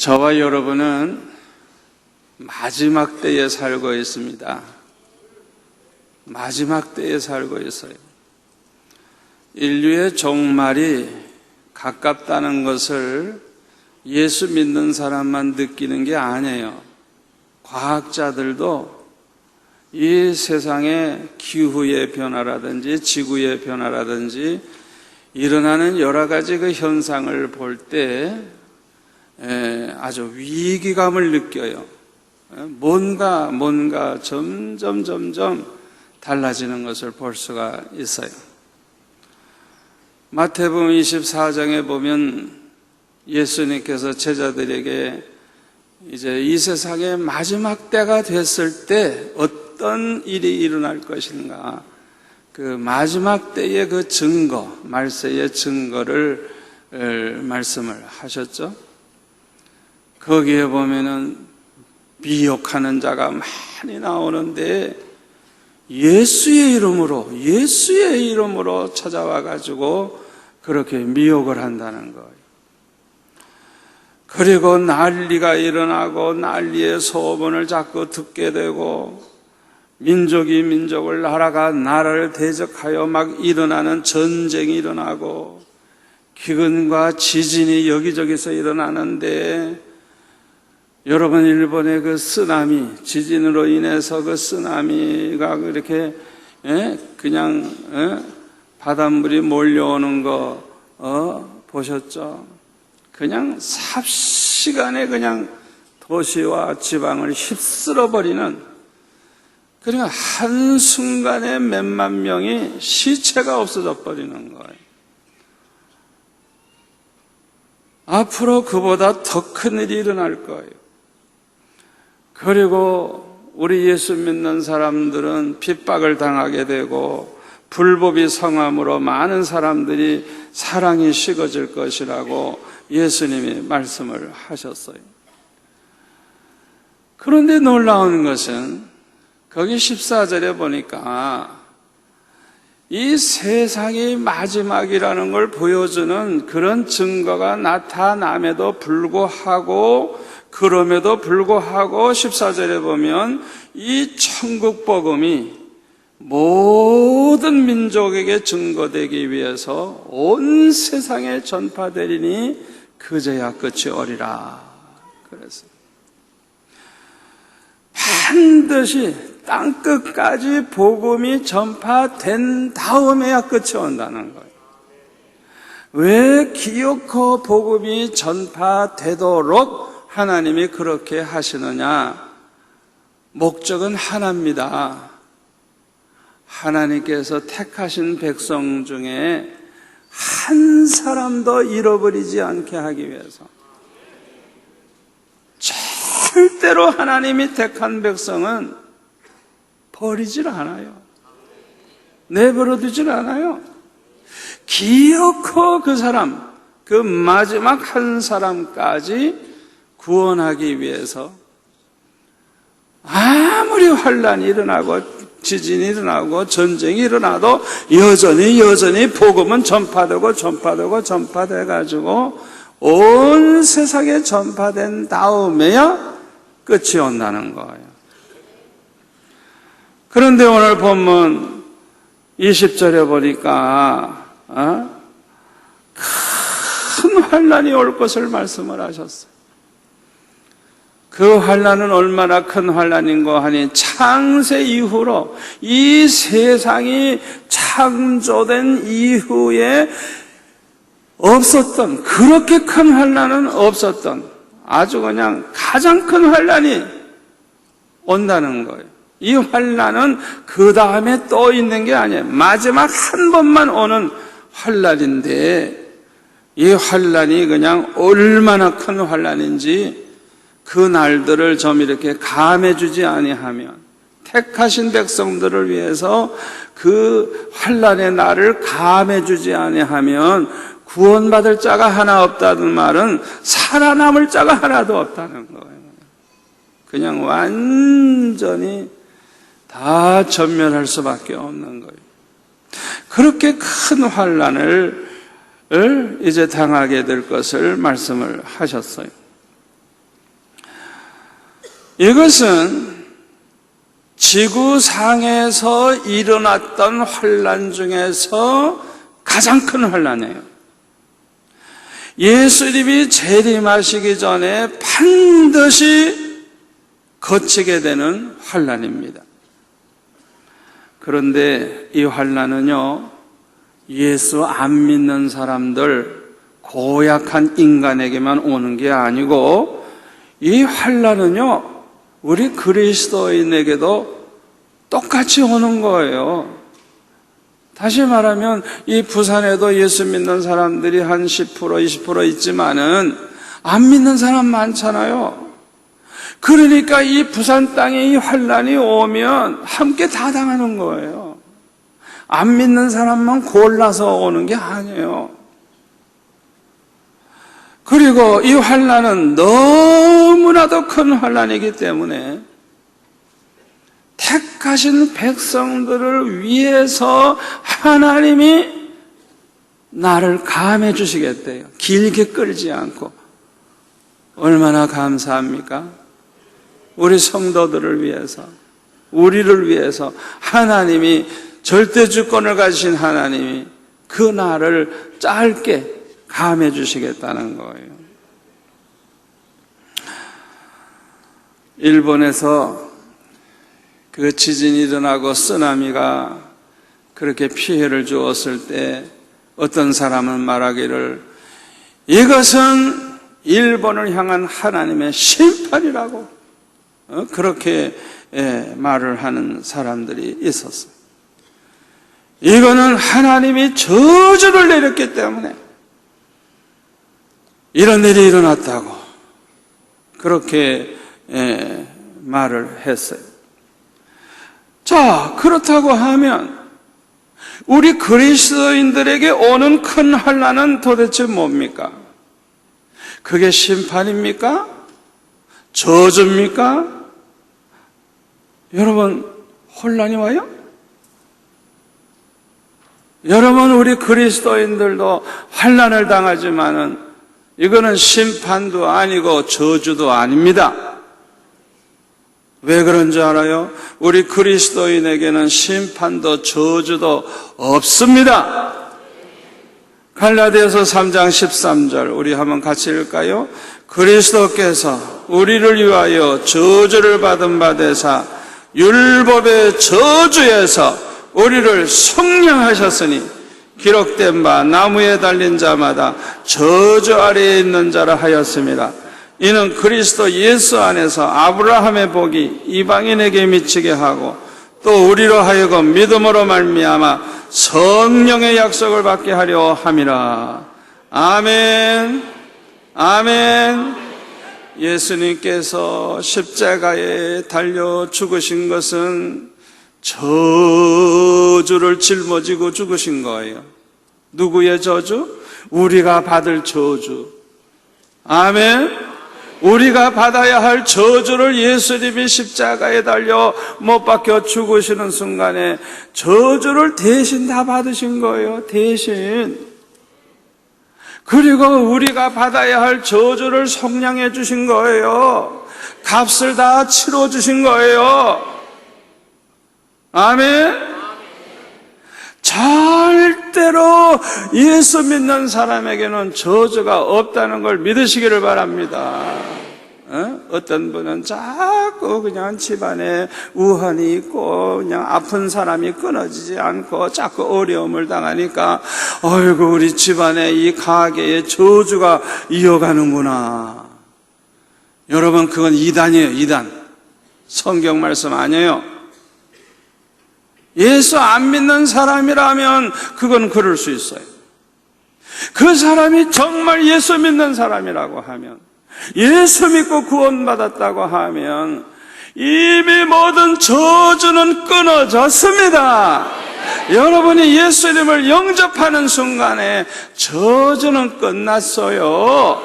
저와 여러분은 마지막 때에 살고 있습니다. 마지막 때에 살고 있어요. 인류의 종말이 가깝다는 것을 예수 믿는 사람만 느끼는 게 아니에요. 과학자들도 이 세상의 기후의 변화라든지 지구의 변화라든지 일어나는 여러 가지 그 현상을 볼 때 아주 위기감을 느껴요. 뭔가 점점 달라지는 것을 볼 수가 있어요. 마태복음 24장에 보면 예수님께서 제자들에게 이제 이 세상의 마지막 때가 됐을 때 어떤 일이 일어날 것인가, 그 마지막 때의 그 증거, 말세의 증거를 말씀을 하셨죠. 거기에 보면은 미혹하는 자가 많이 나오는데 예수의 이름으로 찾아와 가지고 그렇게 미혹을 한다는 거예요. 그리고 난리가 일어나고 난리의 소문을 자꾸 듣게 되고 민족이 민족을, 나라가 나라를 대적하여 막 일어나는 전쟁이 일어나고 기근과 지진이 여기저기서 일어나는데, 여러분 일본의 그 쓰나미, 지진으로 인해서 그 쓰나미가 그렇게 그냥 바닷물이 몰려오는 거 보셨죠? 그냥 삽시간에 그냥 도시와 지방을 휩쓸어버리는, 그러니까 한순간에 몇만 명이 시체가 없어져 버리는 거예요. 앞으로 그보다 더 큰 일이 일어날 거예요. 그리고 우리 예수 믿는 사람들은 핍박을 당하게 되고 불법이 성함으로 많은 사람들이 사랑이 식어질 것이라고 예수님이 말씀을 하셨어요. 그런데 놀라운 것은 거기 14절에 보니까 이 세상이 마지막이라는 걸 보여주는 그런 증거가 나타남에도 불구하고, 그럼에도 불구하고 14절에 보면 이 천국 복음이 모든 민족에게 증거되기 위해서 온 세상에 전파되리니 그제야 끝이 오리라 그랬어요. 반드시 땅끝까지 복음이 전파된 다음에야 끝이 온다는 거예요. 왜 기어코 복음이 전파되도록 하나님이 그렇게 하시느냐? 목적은 하나입니다. 하나님께서 택하신 백성 중에 한 사람도 잃어버리지 않게 하기 위해서. 절대로 하나님이 택한 백성은 버리질 않아요. 내버려두질 않아요. 기어코 그 사람, 그 마지막 한 사람까지 구원하기 위해서 아무리 환란이 일어나고 지진이 일어나고 전쟁이 일어나도 여전히 복음은 전파돼 가지고 온 세상에 전파된 다음에야 끝이 온다는 거예요. 그런데 오늘 본문 20절에 보니까 큰 환란이 올 것을 말씀을 하셨어요. 그 환란은 얼마나 큰 환란인고 하니, 창세 이후로 이 세상이 창조된 이후에 없었던, 그렇게 큰 환란은 없었던 아주 그냥 가장 큰 환란이 온다는 거예요. 이 환란은 그 다음에 또 있는 게 아니에요. 마지막 한 번만 오는 환란인데, 이 환란이 그냥 얼마나 큰 환란인지 그 날들을 좀 이렇게 감해주지 아니하면, 택하신 백성들을 위해서 그 환란의 날을 감해주지 아니하면 구원받을 자가 하나 없다는 말은 살아남을 자가 하나도 없다는 거예요. 그냥 완전히 다 전멸할 수밖에 없는 거예요. 그렇게 큰 환란을 이제 당하게 될 것을 말씀을 하셨어요. 이것은 지구상에서 일어났던 환난 중에서 가장 큰 환난이에요. 예수님이 재림하시기 전에 반드시 거치게 되는 환난입니다. 그런데 이 환난은요, 예수 안 믿는 사람들, 고약한 인간에게만 오는 게 아니고, 이 환난은요, 우리 그리스도인에게도 똑같이 오는 거예요. 다시 말하면 이 부산에도 예수 믿는 사람들이 한 10%, 20% 있지만은 안 믿는 사람 많잖아요. 그러니까 이 부산 땅에 이 환난이 오면 함께 다 당하는 거예요. 안 믿는 사람만 골라서 오는 게 아니에요. 그리고 이 환난은 너무나도 큰 환난이기 때문에 택하신 백성들을 위해서 하나님이 나를 감해 주시겠대요. 길게 끌지 않고. 얼마나 감사합니까? 우리 성도들을 위해서, 우리를 위해서 하나님이 절대주권을 가지신 하나님이 그 날을 짧게 감해 주시겠다는 거예요. 일본에서 그 지진이 일어나고 쓰나미가 그렇게 피해를 주었을 때 어떤 사람은 말하기를 이것은 일본을 향한 하나님의 심판이라고 그렇게 말을 하는 사람들이 있었어요. 이거는 하나님이 저주를 내렸기 때문에 이런 일이 일어났다고 그렇게 말을 했어요. 자, 그렇다고 하면 우리 그리스도인들에게 오는 큰 환난은 도대체 뭡니까? 그게 심판입니까? 저주입니까? 여러분, 혼란이 와요? 여러분, 우리 그리스도인들도 환난을 당하지만은 이거는 심판도 아니고 저주도 아닙니다. 왜 그런 줄 알아요? 우리 그리스도인에게는 심판도 저주도 없습니다. 갈라디아서 3장 13절 우리 한번 같이 읽을까요? 그리스도께서 우리를 위하여 저주를 받은 바 되사 율법의 저주에서 우리를 속량하셨으니 기록된 바 나무에 달린 자마다 저주 아래에 있는 자라 하였습니다. 이는 그리스도 예수 안에서 아브라함의 복이 이방인에게 미치게 하고 또 우리로 하여금 믿음으로 말미암아 성령의 약속을 받게 하려 함이라. 아멘. 아멘. 예수님께서 십자가에 달려 죽으신 것은 저주를 짊어지고 죽으신 거예요. 누구의 저주? 우리가 받을 저주. 아멘. 우리가 받아야 할 저주를 예수님이 십자가에 달려 못 박혀 죽으시는 순간에 저주를 대신 다 받으신 거예요. 대신. 그리고 우리가 받아야 할 저주를 속량해 주신 거예요. 값을 다 치러 주신 거예요. 아멘. 절대로 예수 믿는 사람에게는 저주가 없다는 걸 믿으시기를 바랍니다. 어떤 분은 자꾸 그냥 집안에 우환이 있고 그냥 아픈 사람이 끊어지지 않고 자꾸 어려움을 당하니까 어이구 우리 집안에 이 가게에 저주가 이어가는구나. 여러분 그건 이단이에요. 이단. 성경 말씀 아니에요. 예수 안 믿는 사람이라면 그건 그럴 수 있어요. 그 사람이 정말 예수 믿는 사람이라고 하면, 예수 믿고 구원받았다고 하면 이미 모든 저주는 끊어졌습니다. 여러분이 예수님을 영접하는 순간에 저주는 끝났어요.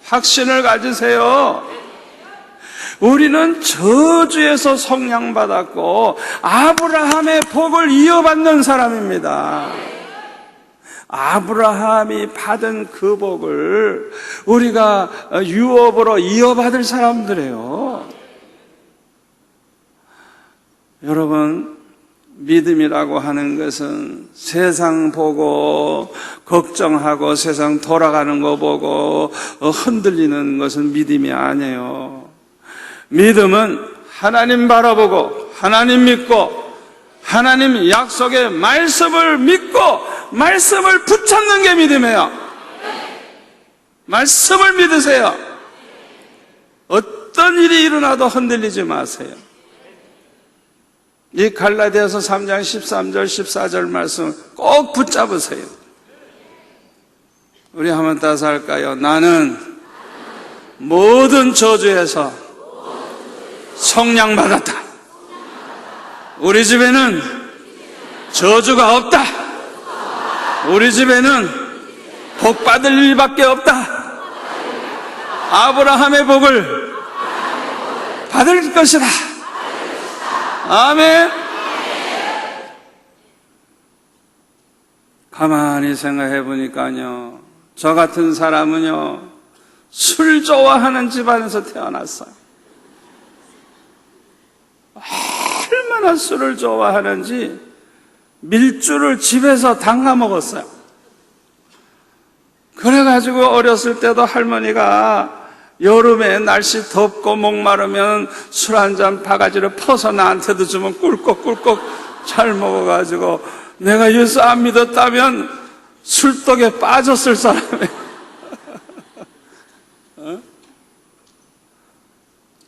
확신을 가지세요. 우리는 저주에서 속량받았고 아브라함의 복을 이어받는 사람입니다. 아브라함이 받은 그 복을 우리가 유업으로 이어받을 사람들이에요. 여러분, 믿음이라고 하는 것은 세상 보고 걱정하고 세상 돌아가는 거 보고 흔들리는 것은 믿음이 아니에요. 믿음은 하나님 바라보고 하나님 믿고 하나님 약속의 말씀을 믿고 말씀을 붙잡는 게 믿음이에요. 말씀을 믿으세요. 어떤 일이 일어나도 흔들리지 마세요. 이 갈라디아서 3장 13절 14절 말씀 꼭 붙잡으세요. 우리 한번 따서 할까요? 나는 모든 저주에서 성량받았다. 우리 집에는 저주가 없다. 우리 집에는 복 받을 일밖에 없다. 아브라함의 복을 받을 것이다. 아멘. 가만히 생각해 보니까요, 저 같은 사람은요, 술 좋아하는 집안에서 태어났어요. 얼마나 술을 좋아하는지 밀주를 집에서 담가 먹었어요. 그래가지고 어렸을 때도 할머니가 여름에 날씨 덥고 목마르면 술 한 잔 바가지를 퍼서 나한테도 주면 꿀꺽꿀꺽 잘 먹어가지고 내가 예수 안 믿었다면 술독에 빠졌을 사람이에요.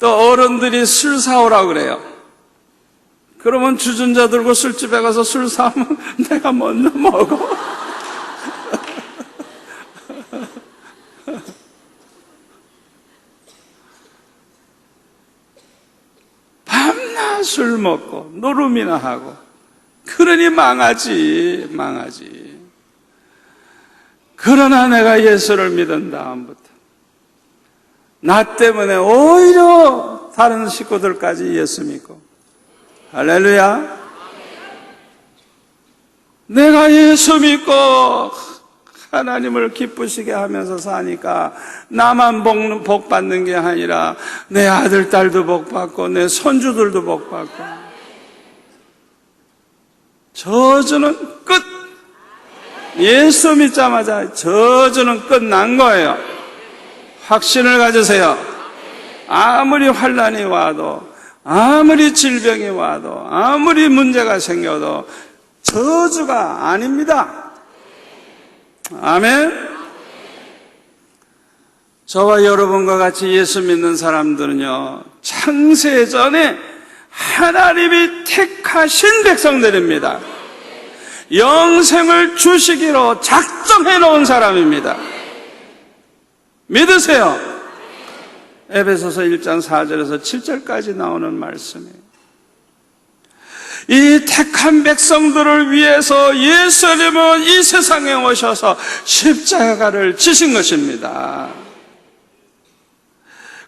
또 어른들이 술 사오라고 그래요. 그러면 주전자 들고 술집에 가서 술 사면 내가 먼저 먹어. 밤낮 술 먹고 노름이나 하고 그러니 망하지. 그러나 내가 예수를 믿은 다음부터 나 때문에 오히려 다른 식구들까지 예수 믿고, 할렐루야. 내가 예수 믿고 하나님을 기쁘시게 하면서 사니까 나만 복 받는 게 아니라 내 아들, 딸도 복 받고 내 손주들도 복 받고, 저주는 끝. 예수 믿자마자 저주는 끝난 거예요. 확신을 가지세요. 아무리 환난이 와도, 아무리 질병이 와도, 아무리 문제가 생겨도 저주가 아닙니다. 아멘. 저와 여러분과 같이 예수 믿는 사람들은요, 창세전에 하나님이 택하신 백성들입니다. 영생을 주시기로 작정해 놓은 사람입니다. 믿으세요. 에베소서 1장 4절에서 7절까지 나오는 말씀이에요. 이 택한 백성들을 위해서 예수님은 이 세상에 오셔서 십자가를 지신 것입니다.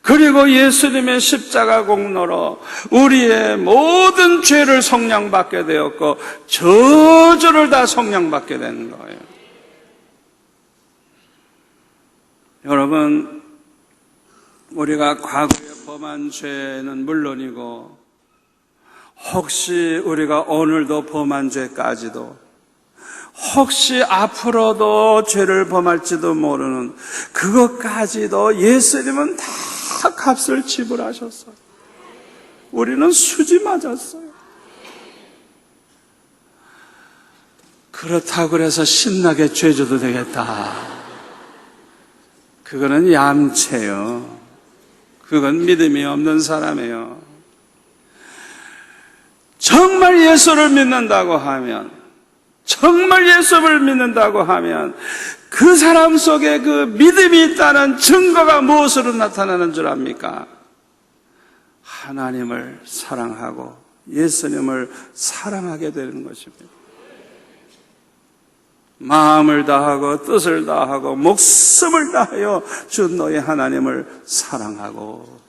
그리고 예수님의 십자가 공로로 우리의 모든 죄를 속량받게 되었고 저주를 다 속량받게 된 거예요. 여러분, 우리가 과거에 범한 죄는 물론이고 혹시 우리가 오늘도 범한 죄까지도, 혹시 앞으로도 죄를 범할지도 모르는 그것까지도 예수님은 다 값을 지불하셨어요. 우리는 수지 맞았어요. 그렇다고 그래서 신나게 죄져도 되겠다. 그거는 얌체요. 그건 믿음이 없는 사람이에요. 정말 예수를 믿는다고 하면, 정말 예수를 믿는다고 하면 그 사람 속에 그 믿음이 있다는 증거가 무엇으로 나타나는 줄 압니까? 하나님을 사랑하고 예수님을 사랑하게 되는 것입니다. 마음을 다하고 뜻을 다하고 목숨을 다하여 주 너의 하나님을 사랑하고,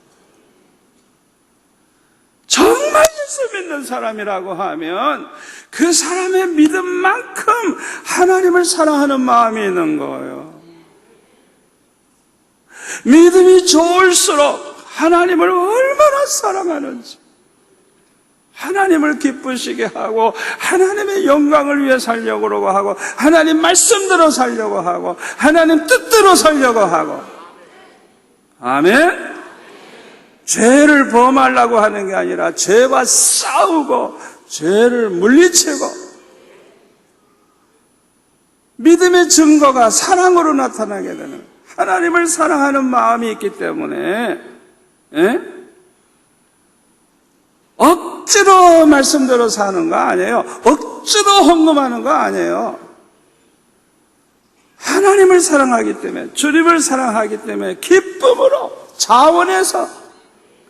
정말 예수 믿는 사람이라고 하면 그 사람의 믿음만큼 하나님을 사랑하는 마음이 있는 거예요. 믿음이 좋을수록 하나님을 얼마나 사랑하는지, 하나님을 기쁘시게 하고 하나님의 영광을 위해 살려고 하고 하나님 말씀대로 살려고 하고 하나님 뜻대로 살려고 하고. 아멘. 죄를 범하려고 하는 게 아니라 죄와 싸우고 죄를 물리치고, 믿음의 증거가 사랑으로 나타나게 되는, 하나님을 사랑하는 마음이 있기 때문에 억지로 말씀대로 사는 거 아니에요. 억지로 헌금하는 거 아니에요. 하나님을 사랑하기 때문에, 주님을 사랑하기 때문에 기쁨으로 자원해서,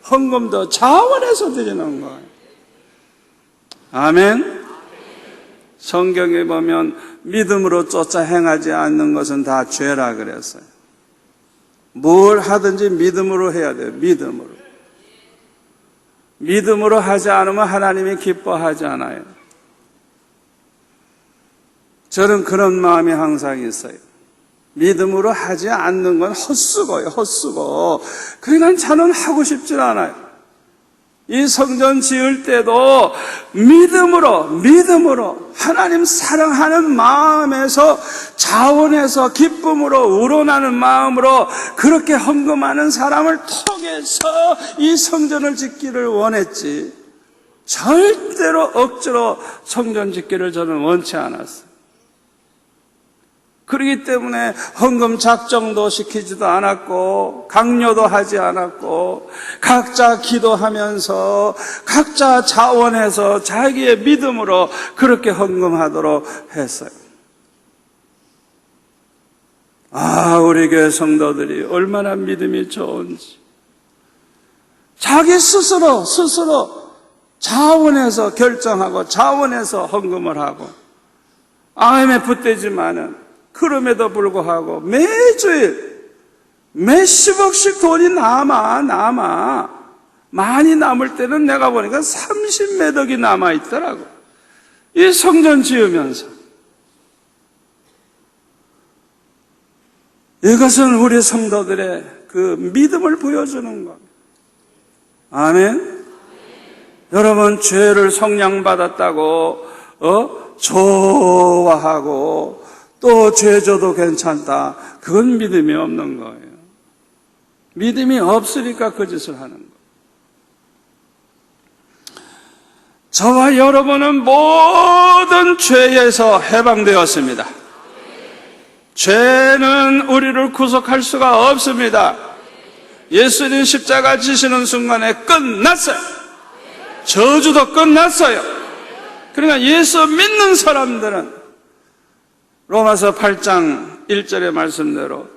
헌금도 자원해서 드리는 거예요. 아멘. 성경에 보면 믿음으로 쫓아 행하지 않는 것은 다 죄라 그랬어요. 뭘 하든지 믿음으로 해야 돼요. 믿음으로. 믿음으로 하지 않으면 하나님이 기뻐하지 않아요. 저는 그런 마음이 항상 있어요. 믿음으로 하지 않는 건 헛수고예요. 헛수고. 그러니까 저는 하고 싶지 않아요. 이 성전 지을 때도 믿음으로 하나님 사랑하는 마음에서, 자원해서, 기쁨으로, 우러나는 마음으로 그렇게 헌금하는 사람을 통해서 이 성전을 짓기를 원했지, 절대로 억지로 성전 짓기를 저는 원치 않았어요. 그렇기 때문에 헌금 작정도 시키지도 않았고 강요도 하지 않았고, 각자 기도하면서 각자 자원해서 자기의 믿음으로 그렇게 헌금하도록 했어요. 우리 교회 성도들이 얼마나 믿음이 좋은지, 자기 스스로 자원해서 결정하고 자원해서 헌금을 하고, IMF 때지만은 그럼에도 불구하고 매주일 몇십억씩 돈이 남아. 많이 남을 때는 내가 보니까 30몇 억이 남아있더라고. 이 성전 지으면서. 이것은 우리 성도들의 그 믿음을 보여주는 것. 아멘. 여러분, 죄를 성량받았다고 좋아하고 또 죄져도 괜찮다, 그건 믿음이 없는 거예요. 믿음이 없으니까 그 짓을 하는 거예요. 저와 여러분은 모든 죄에서 해방되었습니다. 죄는 우리를 구속할 수가 없습니다. 예수님 십자가 지시는 순간에 끝났어요. 저주도 끝났어요. 그러니까 예수 믿는 사람들은 로마서 8장 1절의 말씀대로,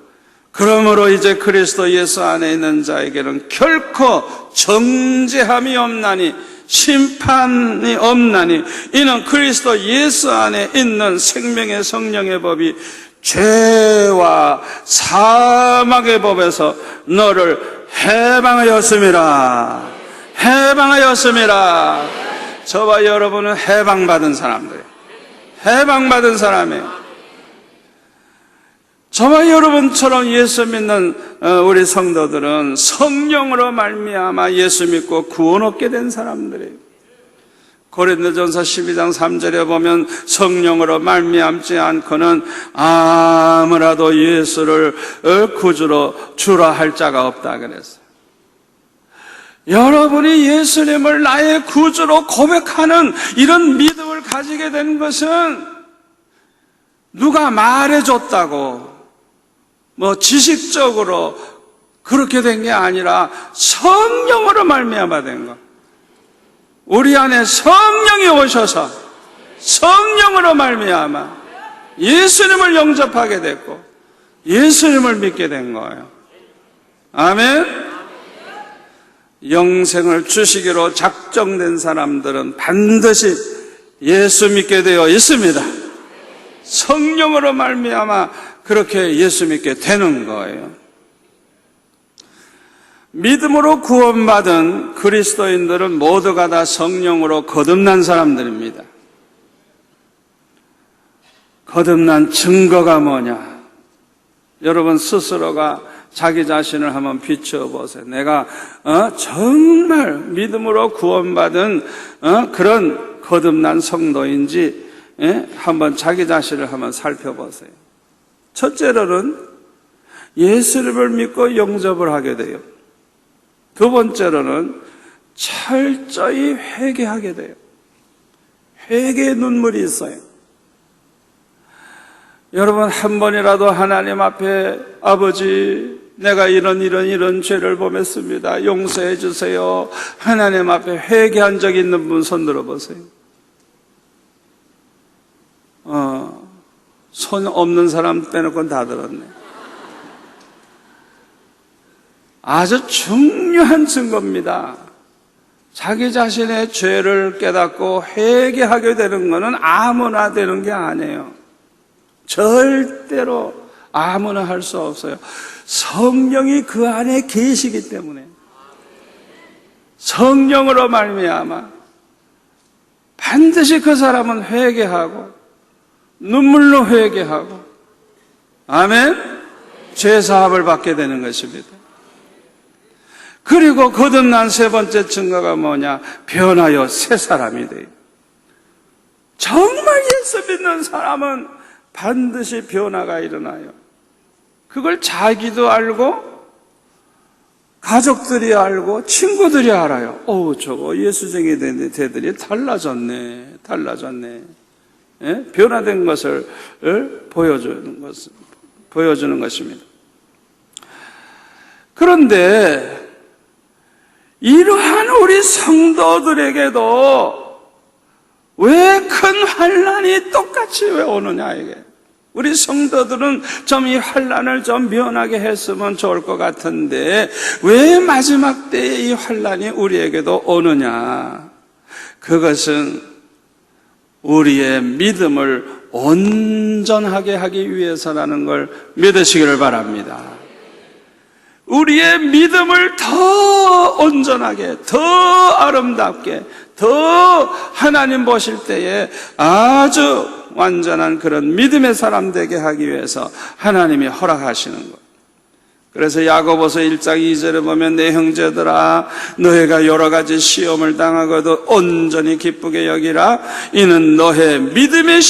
그러므로 이제 그리스도 예수 안에 있는 자에게는 결코 정죄함이 없나니, 심판이 없나니, 이는 그리스도 예수 안에 있는 생명의 성령의 법이 죄와 사망의 법에서 너를 해방하였음이라. 해방하였음이라. 저와 여러분은 해방받은 사람들이에요. 해방받은 사람이에요. 저와 여러분처럼 예수 믿는 우리 성도들은 성령으로 말미암아 예수 믿고 구원 얻게 된 사람들이에요. 고린도전서 12장 3절에 보면 성령으로 말미암지 않고는 아무라도 예수를 구주로 주라 할 자가 없다 그랬어요. 여러분이 예수님을 나의 구주로 고백하는 이런 믿음을 가지게 된 것은 누가 말해줬다고 지식적으로 그렇게 된 게 아니라 성령으로 말미암아 된 것. 우리 안에 성령이 오셔서 성령으로 말미암아 예수님을 영접하게 됐고 예수님을 믿게 된 거예요. 아멘. 영생을 주시기로 작정된 사람들은 반드시 예수 믿게 되어 있습니다. 성령으로 말미암아 그렇게 예수 믿게 되는 거예요. 믿음으로 구원받은 그리스도인들은 모두가 다 성령으로 거듭난 사람들입니다. 거듭난 증거가 뭐냐? 여러분 스스로가 자기 자신을 한번 비추어 보세요. 내가 정말 믿음으로 구원받은 그런 거듭난 성도인지 한번 자기 자신을 한번 살펴보세요. 첫째로는 예수님을 믿고 영접을 하게 돼요. 두 번째로는 철저히 회개하게 돼요. 회개의 눈물이 있어요. 여러분, 한 번이라도 하나님 앞에 아버지, 내가 이런 죄를 범했습니다. 용서해 주세요. 하나님 앞에 회개한 적 있는 분 손 들어보세요. 손 없는 사람 빼놓고는 다 들었네. 아주 중요한 증거입니다. 자기 자신의 죄를 깨닫고 회개하게 되는 것은 아무나 되는 게 아니에요. 절대로 아무나 할 수 없어요. 성령이 그 안에 계시기 때문에, 성령으로 말미암아 반드시 그 사람은 회개하고 눈물로 회개하고, 아멘, 죄사함을 받게 되는 것입니다. 그리고 거듭난 세 번째 증거가 뭐냐? 변하여 새 사람이 돼요. 정말 예수 믿는 사람은 반드시 변화가 일어나요. 그걸 자기도 알고 가족들이 알고 친구들이 알아요. 저거 예수쟁이 되더니 달라졌네. 변화된 것을 보여주는 것입니다. 그런데 이러한 우리 성도들에게도 왜 큰 환난이 똑같이 왜 오느냐, 이게. 우리 성도들은 좀 이 환난을 좀 면하게 했으면 좋을 것 같은데 왜 마지막 때에 이 환난이 우리에게도 오느냐? 그것은 우리의 믿음을 온전하게 하기 위해서라는 걸 믿으시기를 바랍니다. 우리의 믿음을 더 온전하게, 더 아름답게, 더 하나님 보실 때에 아주 완전한 그런 믿음의 사람 되게 하기 위해서 하나님이 허락하시는 거예요. 그래서 야고보서 1장 2절에 보면 내 형제들아, 너희가 여러 가지 시험을 당하고도 온전히 기쁘게 여기라. 이는 너의 믿음의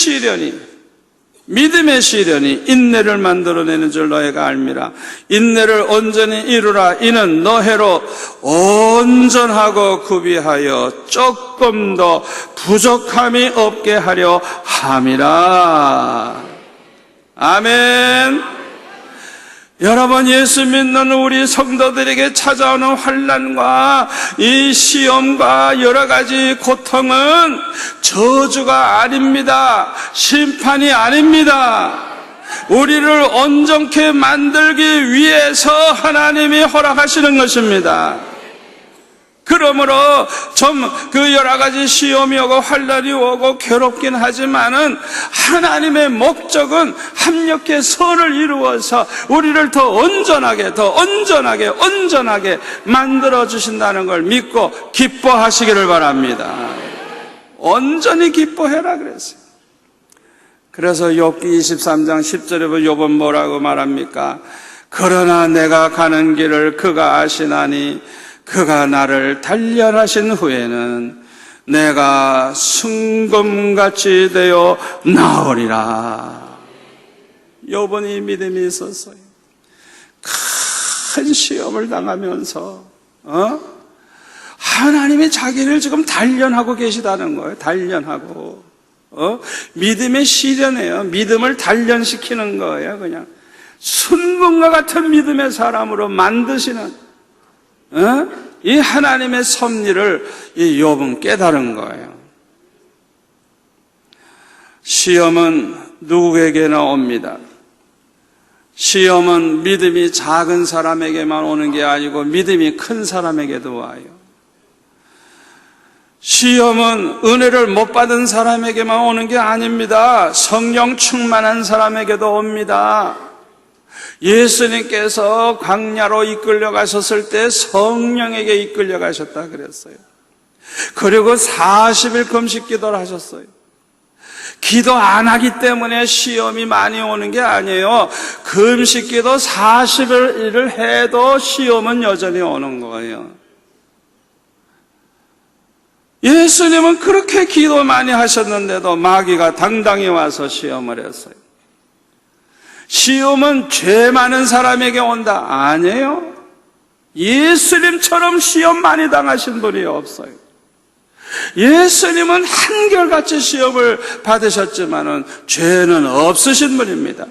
시련이 인내를 만들어내는 줄 너희가 알미라. 인내를 온전히 이루라. 이는 너희로 온전하고 구비하여 조금 더 부족함이 없게 하려 함이라. 아멘. 여러분, 예수 믿는 우리 성도들에게 찾아오는 환난과 이 시험과 여러 가지 고통은 저주가 아닙니다. 심판이 아닙니다. 우리를 온전케 만들기 위해서 하나님이 허락하시는 것입니다. 그러므로 좀 그 여러 가지 시험이 오고 환난이 오고 괴롭긴 하지만은 하나님의 목적은 합력의 선을 이루어서 우리를 더 온전하게 만들어 주신다는 걸 믿고 기뻐하시기를 바랍니다. 온전히 기뻐해라 그랬어요. 그래서 욥기 23장 10절에 보면 욥은 뭐라고 말합니까? 그러나 내가 가는 길을 그가 아시나니 그가 나를 단련하신 후에는 내가 순금같이 되어 나으리라. 욥은 이 믿음이 있었어요. 큰 시험을 당하면서 하나님이 자기를 지금 단련하고 계시다는 거예요. 단련하고 믿음의 시련이에요. 믿음을 단련시키는 거예요. 그냥 순금과 같은 믿음의 사람으로 만드시는 이 하나님의 섭리를 이 욥은 깨달은 거예요. 시험은 누구에게나 옵니다. 시험은 믿음이 작은 사람에게만 오는 게 아니고 믿음이 큰 사람에게도 와요. 시험은 은혜를 못 받은 사람에게만 오는 게 아닙니다. 성령 충만한 사람에게도 옵니다. 예수님께서 광야로 이끌려 가셨을 때 성령에게 이끌려 가셨다 그랬어요. 그리고 40일 금식 기도를 하셨어요. 기도 안 하기 때문에 시험이 많이 오는 게 아니에요. 금식기도 40일을 해도 시험은 여전히 오는 거예요. 예수님은 그렇게 기도 많이 하셨는데도 마귀가 당당히 와서 시험을 했어요. 시험은 죄 많은 사람에게 온다? 아니에요. 예수님처럼 시험 많이 당하신 분이 없어요. 예수님은 한결같이 시험을 받으셨지만은 죄는 없으신 분입니다.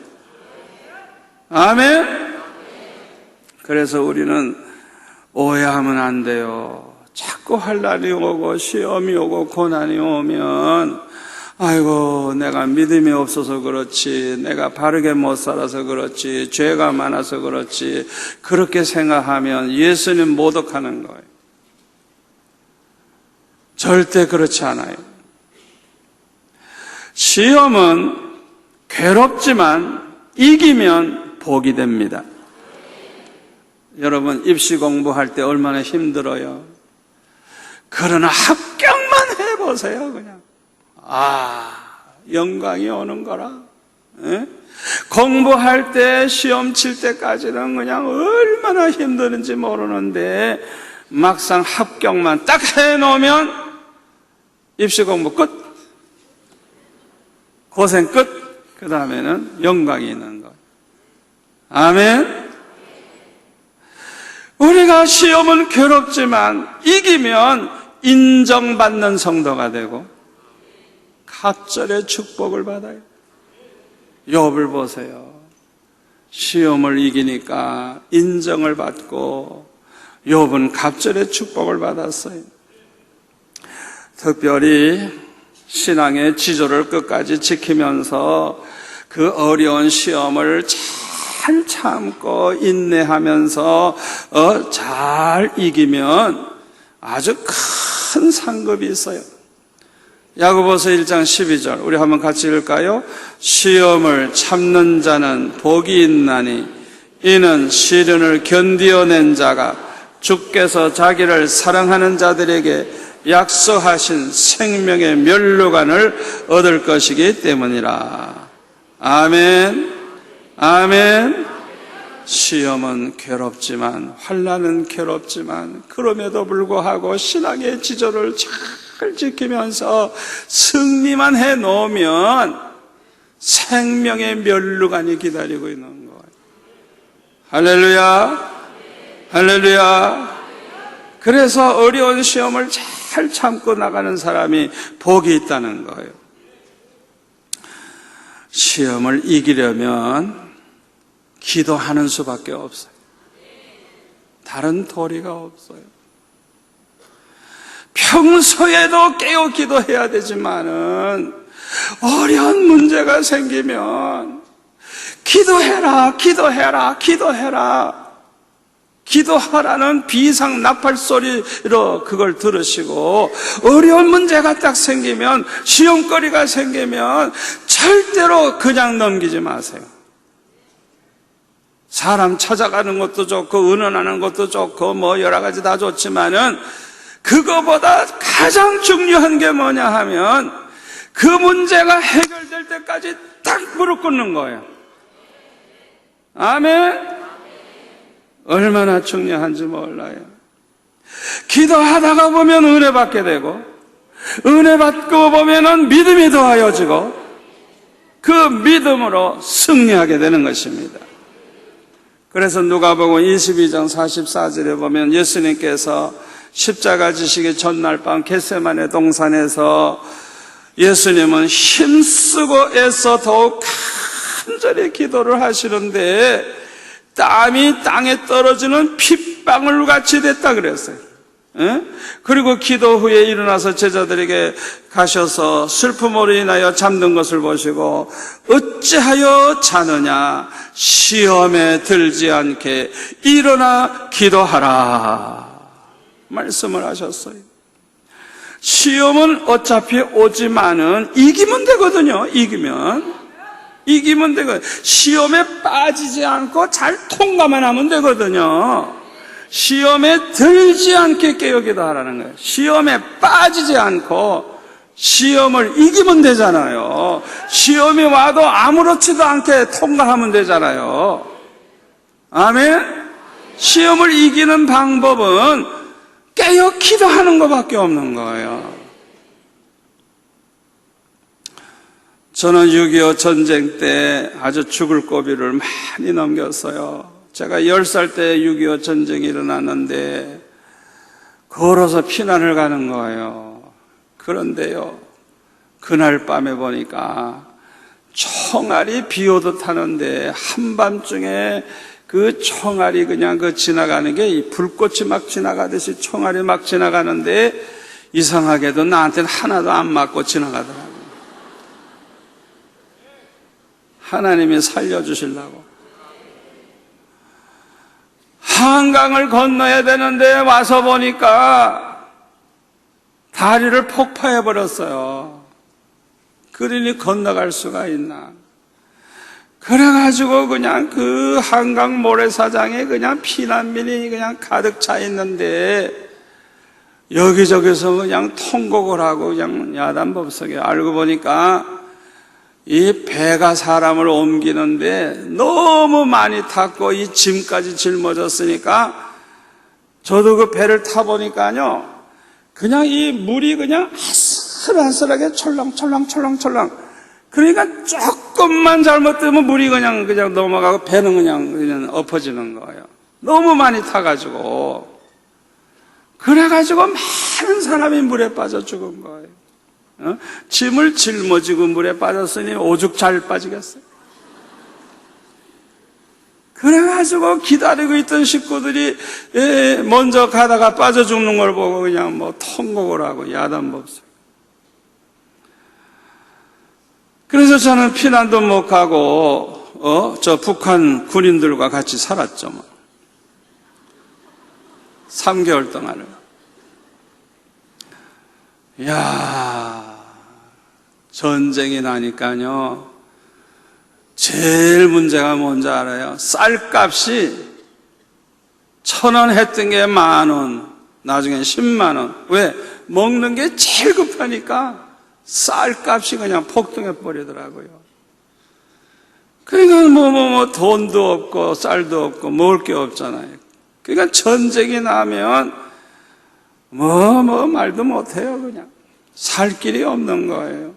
아멘. 그래서 우리는 오해하면 안 돼요. 자꾸 환난이 오고 시험이 오고 고난이 오면 아이고 내가 믿음이 없어서 그렇지, 내가 바르게 못 살아서 그렇지, 죄가 많아서 그렇지, 그렇게 생각하면 예수님 모독하는 거예요. 절대 그렇지 않아요. 시험은 괴롭지만 이기면 복이 됩니다. 여러분 입시 공부할 때 얼마나 힘들어요. 그러나 합격만 해보세요. 그냥 영광이 오는 거라. 에? 공부할 때 시험 칠 때까지는 그냥 얼마나 힘드는지 모르는데 막상 합격만 딱 해놓으면 입시 공부 끝, 고생 끝, 그 다음에는 영광이 있는 것. 아멘. 우리가 시험은 괴롭지만 이기면 인정받는 성도가 되고 갑절의 축복을 받아요. 욥을 보세요. 시험을 이기니까 인정을 받고 욥은 갑절의 축복을 받았어요. 특별히 신앙의 지조를 끝까지 지키면서 그 어려운 시험을 잘 참고 인내하면서 잘 이기면 아주 큰 상급이 있어요. 야고보서 1장 12절 우리 한번 같이 읽을까요? 시험을 참는 자는 복이 있나니 이는 시련을 견디어낸 자가 주께서 자기를 사랑하는 자들에게 약속하신 생명의 면류관을 얻을 것이기 때문이라. 아멘. 아멘. 시험은 괴롭지만, 환난은 괴롭지만, 그럼에도 불구하고 신앙의 지조를 잘 지키면서 승리만 해 놓으면 생명의 면류관이 기다리고 있는 거예요. 할렐루야. 할렐루야. 그래서 어려운 시험을 잘 참고 나가는 사람이 복이 있다는 거예요. 시험을 이기려면 기도하는 수밖에 없어요. 다른 도리가 없어요. 평소에도 깨어 기도해야 되지만은 어려운 문제가 생기면 기도해라, 기도해라, 기도해라. 기도하라는 비상 나팔 소리로 그걸 들으시고 어려운 문제가 딱 생기면, 시험거리가 생기면 절대로 그냥 넘기지 마세요. 사람 찾아가는 것도 좋고 은원하는 것도 좋고 뭐 여러 가지 다 좋지만은 그거보다 가장 중요한 게 뭐냐 하면 그 문제가 해결될 때까지 딱 무릎 꿇는 거예요. 아멘. 얼마나 중요한지 몰라요. 기도하다가 보면 은혜 받게 되고, 은혜 받고 보면은 믿음이 더하여지고, 그 믿음으로 승리하게 되는 것입니다. 그래서 누가복음 22장 44절에 보면 예수님께서 십자가 지시기 전날 밤 겟세마네 동산에서 예수님은 힘쓰고 애써 더욱 간절히 기도를 하시는데 땀이 땅에 떨어지는 핏방울 같이 됐다 그랬어요. 그리고 기도 후에 일어나서 제자들에게 가셔서 슬픔으로 인하여 잠든 것을 보시고 어찌하여 자느냐, 시험에 들지 않게 일어나 기도하라 말씀을 하셨어요. 시험은 어차피 오지만은 이기면 되거든요. 이기면 되거든요. 시험에 빠지지 않고 잘 통과만 하면 되거든요. 시험에 들지 않게 깨어 기도하라는 거예요. 시험에 빠지지 않고 시험을 이기면 되잖아요. 되잖아요. 시험이 와도 아무렇지도 않게 통과하면 되잖아요. 아멘? 시험을 이기는 방법은 깨어 기도하는 것밖에 없는 거예요. 저는 6.25 전쟁 때 아주 죽을 고비를 많이 넘겼어요. 제가 10살 때 6.25 전쟁이 일어났는데 걸어서 피난을 가는 거예요. 그런데요, 그날 밤에 보니까 총알이 비 오듯 하는데 한밤중에 그 총알이 그냥 지나가는 게 이 불꽃이 막 지나가듯이 총알이 막 지나가는데 이상하게도 나한테는 하나도 안 맞고 지나가더라고요. 하나님이 살려주시려고. 한강을 건너야 되는데 와서 보니까 다리를 폭파해버렸어요. 그러니 건너갈 수가 있나. 그래가지고 그냥 그 한강 모래사장에 그냥 피난민이 그냥 가득 차 있는데 여기저기서 그냥 통곡을 하고 그냥 야단법석에 알고 보니까 이 배가 사람을 옮기는데 너무 많이 탔고 이 짐까지 짊어졌으니까 저도 그 배를 타보니까요, 그냥 이 물이 그냥 아슬아슬하게 철렁철렁. 그러니까 조금만 잘못되면 물이 그냥 넘어가고 배는 그냥 엎어지는 거예요. 너무 많이 타가지고. 그래가지고 많은 사람이 물에 빠져 죽은 거예요. 짐을 짊어지고 물에 빠졌으니 오죽 잘 빠지겠어요. 그래가지고 기다리고 있던 식구들이 먼저 가다가 빠져 죽는 걸 보고 그냥 통곡을 하고 야단법석. 그래서 저는 피난도 못 가고 저 북한 군인들과 같이 살았죠. 3개월 동안을. 이야, 전쟁이 나니까요, 제일 문제가 뭔지 알아요? 쌀값이 1,000원 했던 게 10,000원, 나중에 10만원. 왜? 먹는 게 제일 급하니까 쌀값이 그냥 폭등해 버리더라고요. 그러니까 돈도 없고 쌀도 없고 먹을 게 없잖아요. 그러니까 전쟁이 나면 말도 못해요. 그냥 살 길이 없는 거예요.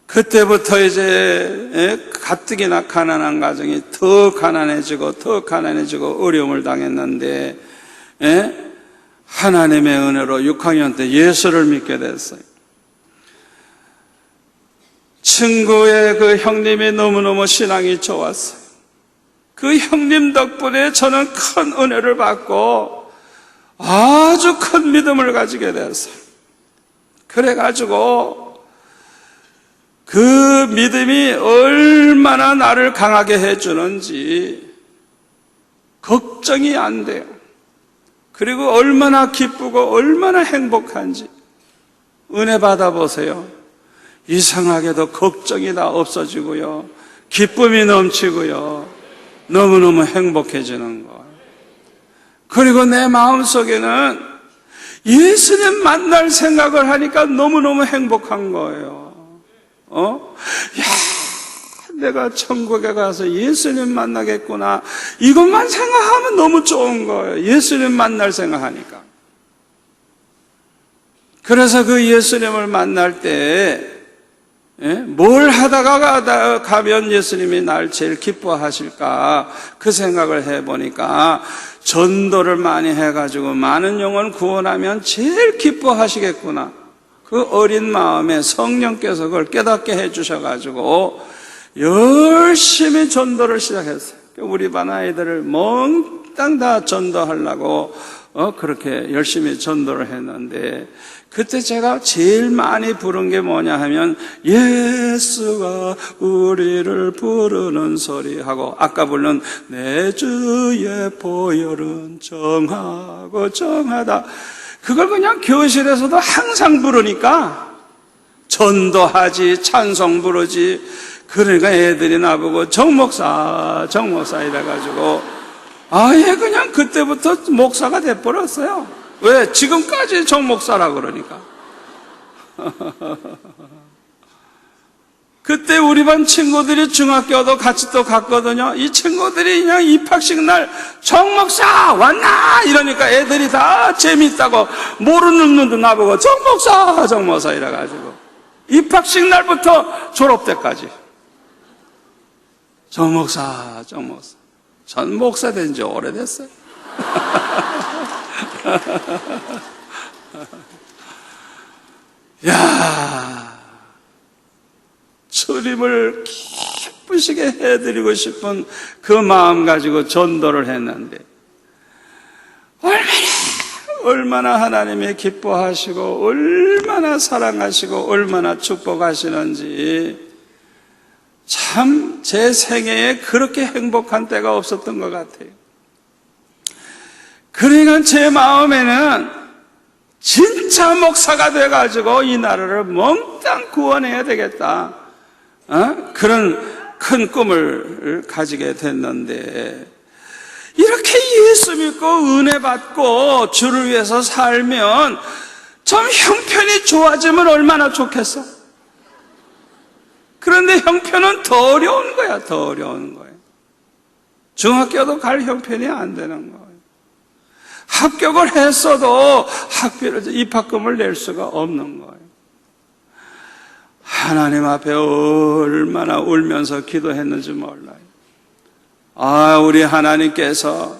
그때부터 이제 가뜩이나 가난한 가정이 더 가난해지고 어려움을 당했는데 하나님의 은혜로 6학년 때 예수를 믿게 됐어요. 친구의 그 형님이 너무너무 신앙이 좋았어요. 그 형님 덕분에 저는 큰 은혜를 받고 아주 큰 믿음을 가지게 되었어요. 그래가지고 그 믿음이 얼마나 나를 강하게 해주는지 걱정이 안 돼요. 그리고 얼마나 기쁘고 얼마나 행복한지 은혜 받아보세요. 이상하게도 걱정이 다 없어지고요, 기쁨이 넘치고요, 너무너무 행복해지는 거예요. 그리고 내 마음속에는 예수님 만날 생각을 하니까 너무너무 행복한 거예요. 내가 천국에 가서 예수님 만나겠구나, 이것만 생각하면 너무 좋은 거예요. 예수님 만날 생각하니까. 그래서 그 예수님을 만날 때 뭘 하다가 가면 예수님이 날 제일 기뻐하실까, 그 생각을 해보니까 전도를 많이 해가지고 많은 영혼 구원하면 제일 기뻐하시겠구나, 그 어린 마음에 성령께서 그걸 깨닫게 해주셔가지고 열심히 전도를 시작했어요. 우리 반 아이들을 몽땅 다 전도하려고 그렇게 열심히 전도를 했는데, 그때 제가 제일 많이 부른 게 뭐냐 하면 예수가 우리를 부르는 소리하고, 아까 부른 내 주의 보혈은 정하고 정하다, 그걸 그냥 교실에서도 항상 부르니까 전도하지, 찬송 부르지. 그러니까 애들이 나보고 정목사 이래가지고 아예 그냥 그때부터 목사가 돼버렸어요. 왜? 지금까지 정목사라 그러니까. 그때 우리 반 친구들이 중학교도 같이 또 갔거든요. 이 친구들이 그냥 입학식 날 정목사 왔나 이러니까 애들이 다 재밌다고 모르는 눈도 나보고 정목사 이래가지고 입학식 날부터 졸업 때까지 정목사. 전 목사 된 지 오래됐어요. 야, 주님을 기쁘시게 해드리고 싶은 그 마음 가지고 전도를 했는데 얼마나 하나님이 기뻐하시고 얼마나 사랑하시고 얼마나 축복하시는지 참 제 생애에 그렇게 행복한 때가 없었던 것 같아요. 그러니까 제 마음에는 진짜 목사가 돼가지고 이 나라를 몽땅 구원해야 되겠다, 그런 큰 꿈을 가지게 됐는데 이렇게 예수 믿고 은혜 받고 주를 위해서 살면 좀 형편이 좋아지면 얼마나 좋겠어. 그런데 형편은 더 어려운 거야. 중학교도 갈 형편이 안 되는 거예요. 합격을 했어도 학비를 입학금을 낼 수가 없는 거예요. 하나님 앞에 얼마나 울면서 기도했는지 몰라요. 우리 하나님께서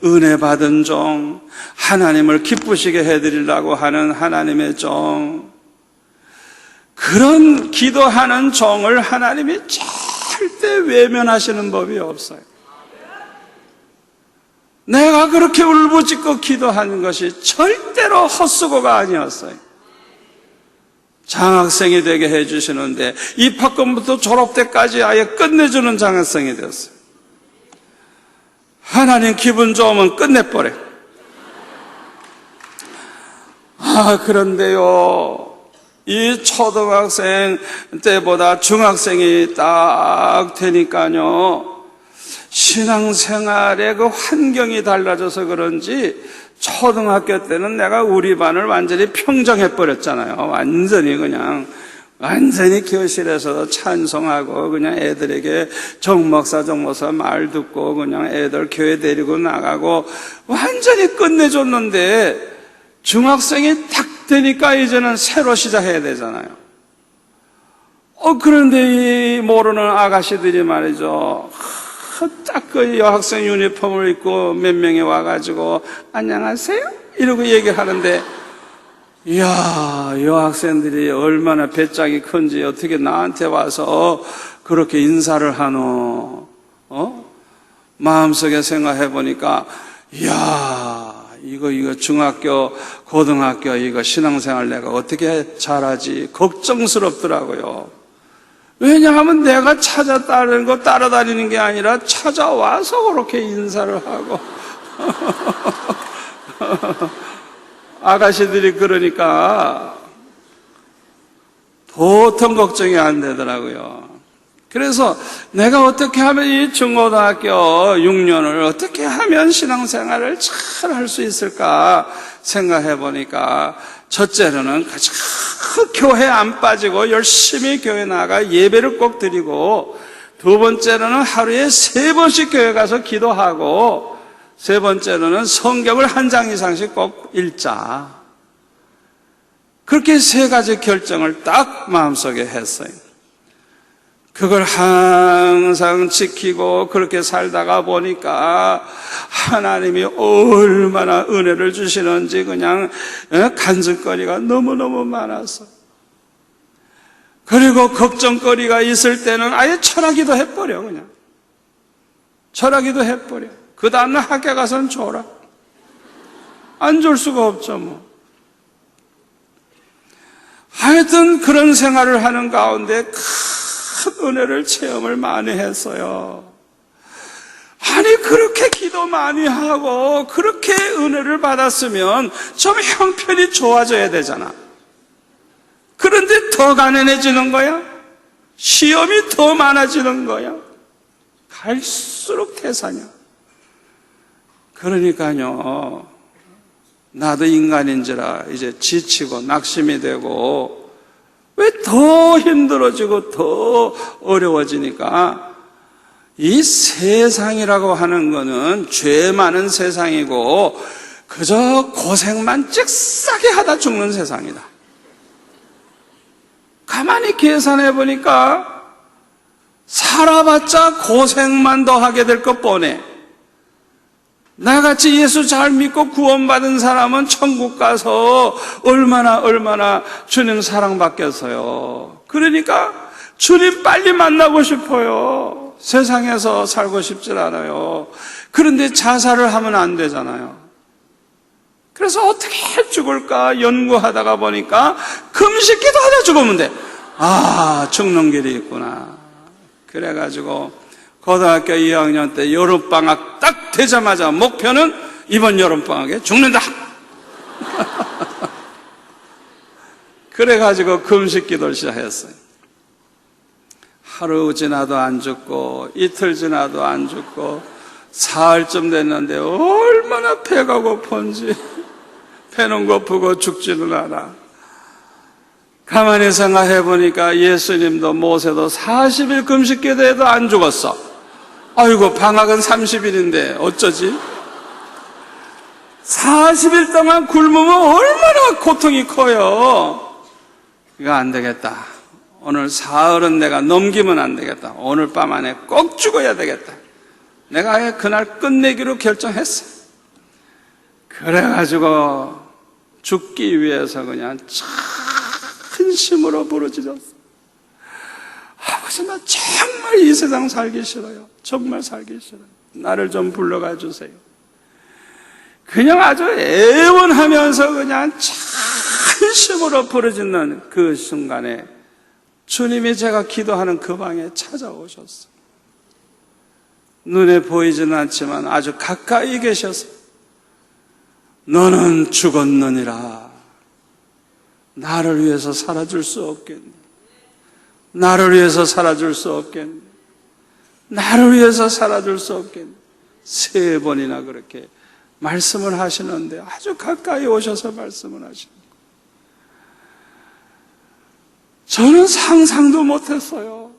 은혜 받은 종, 하나님을 기쁘시게 해드리려고 하는 하나님의 종, 그런 기도하는 종을 하나님이 절대 외면하시는 법이 없어요. 내가 그렇게 울부짖고 기도하는 것이 절대로 헛수고가 아니었어요. 장학생이 되게 해주시는데 입학금부터 졸업 때까지 아예 끝내주는 장학생이 되었어요. 하나님 기분 좋으면 끝내버려. 그런데요, 이 초등학생 때보다 중학생이 딱 되니까요, 신앙생활의 그 환경이 달라져서 그런지 초등학교 때는 내가 우리 반을 완전히 평정해버렸잖아요. 완전히 교실에서도 찬송하고 그냥 애들에게 정목사 말 듣고 그냥 애들 교회 데리고 나가고 완전히 끝내줬는데 중학생이 딱 되니까 이제는 새로 시작해야 되잖아요. 그런데 이 모르는 아가씨들이 말이죠, 딱 그 여학생 유니폼을 입고 몇 명이 와가지고 안녕하세요 이러고 얘기를 하는데, 이야, 여학생들이 얼마나 배짱이 큰지 어떻게 나한테 와서 그렇게 인사를 하노? 마음속에 생각해 보니까, 이야, 이거 중학교, 고등학교 이거 신앙생활 내가 어떻게 잘하지? 걱정스럽더라고요. 왜냐하면 내가 따라다니는 게 아니라 찾아와서 그렇게 인사를 하고 아가씨들이 그러니까 보통 걱정이 안 되더라고요. 그래서 내가 어떻게 하면 이 중고등학교 6년을 어떻게 하면 신앙생활을 잘 할 수 있을까 생각해 보니까, 첫째로는 가장 교회 안 빠지고 열심히 교회 나가 예배를 꼭 드리고, 두 번째로는 하루에 3번씩 교회 가서 기도하고, 세 번째로는 성경을 한 장 이상씩 꼭 읽자. 그렇게 3가지 결정을 딱 마음속에 했어요. 그걸 항상 지키고 그렇게 살다가 보니까 하나님이 얼마나 은혜를 주시는지 그냥 간증거리가 너무너무 많아서, 그리고 걱정거리가 있을 때는 아예 철학기도 해버려. 그냥 철학기도 해버려. 그 다음날 학교 가서는 줘라. 안 줄 수가 없죠 뭐. 하여튼 그런 생활을 하는 가운데 큰 은혜를 체험을 많이 했어요. 아니, 그렇게 기도 많이 하고 그렇게 은혜를 받았으면 좀 형편이 좋아져야 되잖아. 그런데 더 가난해지는 거야. 시험이 더 많아지는 거야. 갈수록 태산이야. 그러니까요, 나도 인간인지라 이제 지치고 낙심이 되고, 왜 더 힘들어지고 더 어려워지니까 이 세상이라고 하는 거는 죄 많은 세상이고 그저 고생만 ጭ싸게 하다 죽는 세상이다. 가만히 계산해 보니까 살아봤자 고생만 더 하게 될 것 뻔해. 나같이 예수 잘 믿고 구원받은 사람은 천국 가서 얼마나 주님 사랑받겠어요. 그러니까 주님 빨리 만나고 싶어요. 세상에서 살고 싶질 않아요. 그런데 자살을 하면 안 되잖아요. 그래서 어떻게 죽을까 연구하다가 보니까 금식기도 하다 죽으면 돼. 죽는 길이 있구나. 그래가지고 고등학교 2학년 때 여름방학 딱 되자마자 목표는 이번 여름방학에 죽는다. 그래가지고 금식기도를 시작했어요. 하루 지나도 안 죽고 이틀 지나도 안 죽고 사흘쯤 됐는데 얼마나 배가 고픈지. 배는 고프고 죽지는 않아. 가만히 생각해 보니까 예수님도 모세도 40일 금식기도해도 안 죽었어. 아이고 방학은 30일인데 어쩌지? 40일 동안 굶으면 얼마나 고통이 커요. 이거 안 되겠다. 오늘 사흘은 내가 넘기면 안 되겠다. 오늘 밤 안에 꼭 죽어야 되겠다. 내가 아예 그날 끝내기로 결정했어. 그래가지고 죽기 위해서 그냥 진심으로 부르짖었어. 아버지, 나 정말 이 세상 살기 싫어요. 정말 살기 싫어요. 나를 좀 불러가 주세요. 그냥 아주 애원하면서 그냥 진심으로 부르짖는 그 순간에 주님이 제가 기도하는 그 방에 찾아오셨어. 눈에 보이지는 않지만 아주 가까이 계셔서 너는 죽었느니라. 나를 위해서 살아줄 수 없겠니? 나를 위해서 살아줄 수 없겠니? 나를 위해서 살아줄 수 없겠니? 3번이나 그렇게 말씀을 하시는데 아주 가까이 오셔서 말씀을 하시는 거예요. 저는 상상도 못했어요.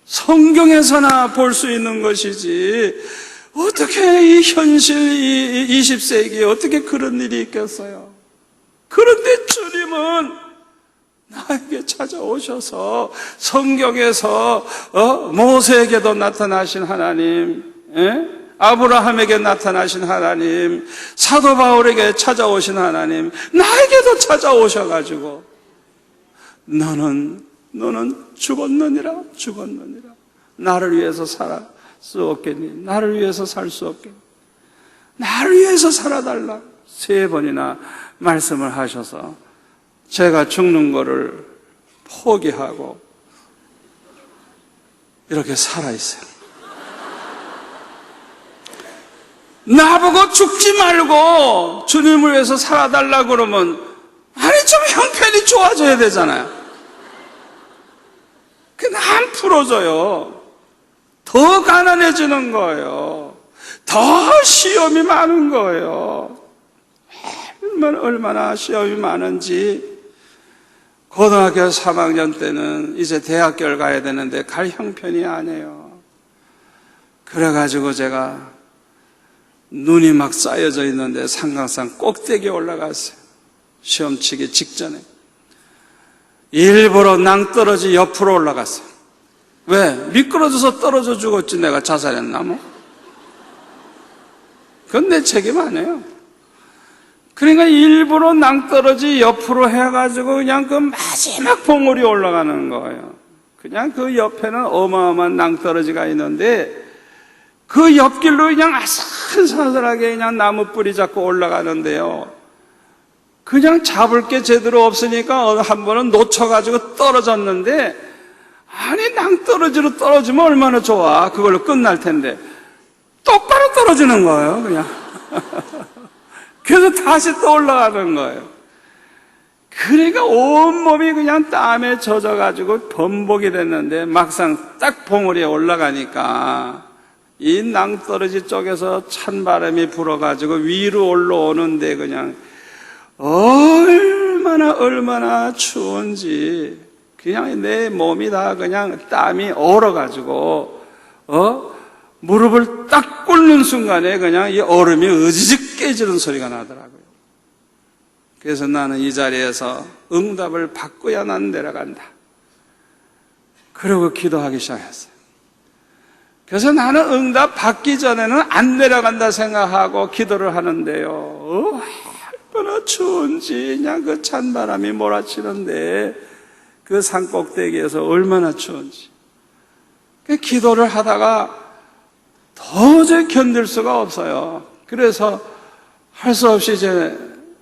성경에서나 볼 수 있는 것이지 어떻게 이 현실 이 20세기에 어떻게 그런 일이 있겠어요? 그런데 주님은 나에게 찾아오셔서 성경에서 모세에게도 나타나신 하나님, 아브라함에게 나타나신 하나님, 사도 바울에게 찾아오신 하나님, 나에게도 찾아오셔가지고 너는 죽었느니라. 나를 위해서 살 수 없겠니? 나를 위해서 살 수 없겠니? 나를 위해서 살아달라. 3번이나 말씀을 하셔서 제가 죽는 거를 포기하고 이렇게 살아있어요. 나보고 죽지 말고 주님을 위해서 살아달라고 그러면 아니 좀 형편이 좋아져야 되잖아요. 근데 안 풀어져요. 더 가난해지는 거예요. 더 시험이 많은 거예요. 얼마나 시험이 많은지. 고등학교 3학년 때는 이제 대학교를 가야 되는데 갈 형편이 아니에요. 그래가지고 제가 눈이 막 쌓여져 있는데 상강산 꼭대기에 올라갔어요. 시험 치기 직전에. 일부러 낭떠러지 옆으로 올라갔어요. 왜? 미끄러져서 떨어져 죽었지 내가 자살했나 뭐? 그건 내 책임 아니에요. 그러니까 일부러 낭떠러지 옆으로 해가지고 그냥 그 마지막 봉우리 올라가는 거예요. 그냥 그 옆에는 어마어마한 낭떠러지가 있는데 그 옆길로 그냥 아슬아슬하게 그냥 나무 뿌리 잡고 올라가는데요. 그냥 잡을 게 제대로 없으니까 한 번은 놓쳐가지고 떨어졌는데 아니 낭떠러지로 떨어지면 얼마나 좋아. 그걸로 끝날 텐데 똑바로 떨어지는 거예요 그냥. 그래서 다시 또 올라가는 거예요. 그러니까 온몸이 그냥 땀에 젖어가지고 범벅이 됐는데 막상 딱 봉우리에 올라가니까 이 낭떠러지 쪽에서 찬바람이 불어가지고 위로 올라오는데 그냥 얼마나 추운지 그냥 내 몸이 다 그냥 땀이 얼어가지고, 무릎을 딱 꿇는 순간에 그냥 이 얼음이 으지직 깨지는 소리가 나더라고요. 그래서 나는 이 자리에서 응답을 받고야 난 내려간다. 그러고 기도하기 시작했어요. 그래서 나는 응답 받기 전에는 안 내려간다 생각하고 기도를 하는데요. 얼마나 추운지, 그냥 그 찬바람이 몰아치는데, 그 산꼭대기에서 얼마나 추운지. 기도를 하다가 도저히 견딜 수가 없어요. 그래서 할 수 없이 이제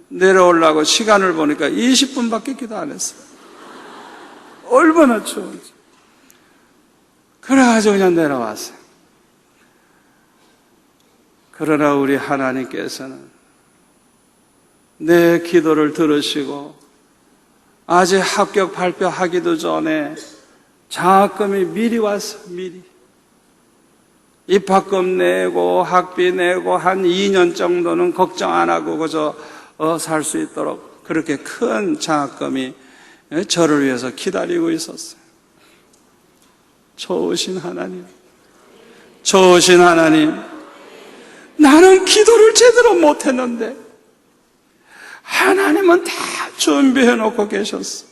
내려오려고 시간을 보니까 20분밖에 기도 안 했어요. 얼마나 추운지. 그래가지고 그냥 내려왔어요. 그러나 우리 하나님께서는 내 기도를 들으시고 아직 합격 발표하기도 전에 장학금이 미리 왔어. 미리 입학금 내고 학비 내고 한 2년 정도는 걱정 안 하고 그저 살 수 있도록 그렇게 큰 장학금이 저를 위해서 기다리고 있었어요. 좋으신 하나님, 좋으신 하나님, 나는 기도를 제대로 못했는데 하나님은 다 준비해 놓고 계셨어.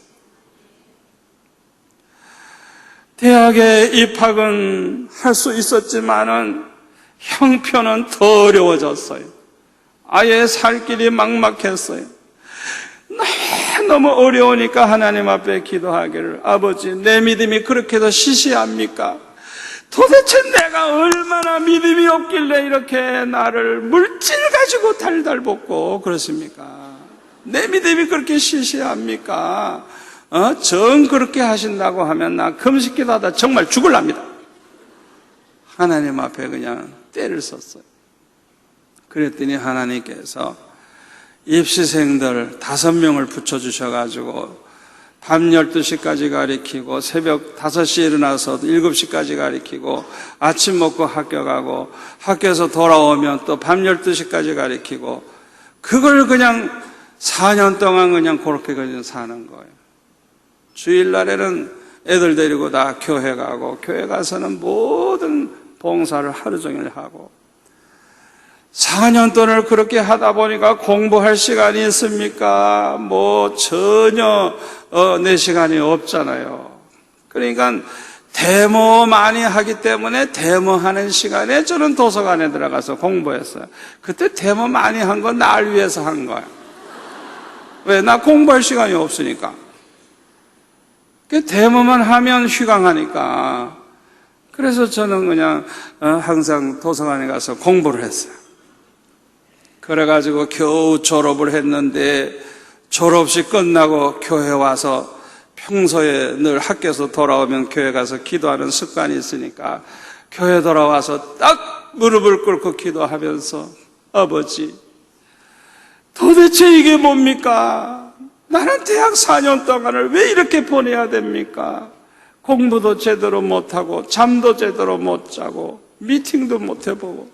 대학에 입학은 할 수 있었지만은 형편은 더 어려워졌어요. 아예 살 길이 막막했어요. 너무 어려우니까 하나님 앞에 기도하기를, 아버지, 내 믿음이 그렇게도 시시합니까? 도대체 내가 얼마나 믿음이 없길래 이렇게 나를 물질 가지고 달달 볶고 그렇습니까? 내 믿음이 그렇게 시시합니까? 정 그렇게 하신다고 하면 나 금식기도하다 정말 죽을랍니다. 하나님 앞에 그냥 때를 썼어요. 그랬더니 하나님께서 입시생들 5명을 붙여주셔가지고 밤 12시까지 가르치고 새벽 5시에 일어나서 7시까지 가르치고 아침 먹고 학교 가고 학교에서 돌아오면 또 밤 12시까지 가르치고 그걸 그냥 4년 동안 그냥 그렇게 그냥 사는 거예요. 주일날에는 애들 데리고 다 교회 가고 교회 가서는 모든 봉사를 하루 종일 하고 4년 동안을 그렇게 하다 보니까 공부할 시간이 있습니까? 뭐 전혀 내 시간이 없잖아요. 그러니까 데모 많이 하기 때문에 데모하는 시간에 저는 도서관에 들어가서 공부했어요. 그때 데모 많이 한 건 날 위해서 한 거야. 왜? 나 공부할 시간이 없으니까. 데모만 하면 휴강하니까. 그래서 저는 그냥 항상 도서관에 가서 공부를 했어요. 그래가지고 겨우 졸업을 했는데 졸업식 끝나고 교회 와서 평소에 늘 학교에서 돌아오면 교회 가서 기도하는 습관이 있으니까 교회 돌아와서 딱 무릎을 꿇고 기도하면서 아버지, 도대체 이게 뭡니까? 나는 대학 4년 동안을 왜 이렇게 보내야 됩니까? 공부도 제대로 못하고 잠도 제대로 못 자고 미팅도 못 해보고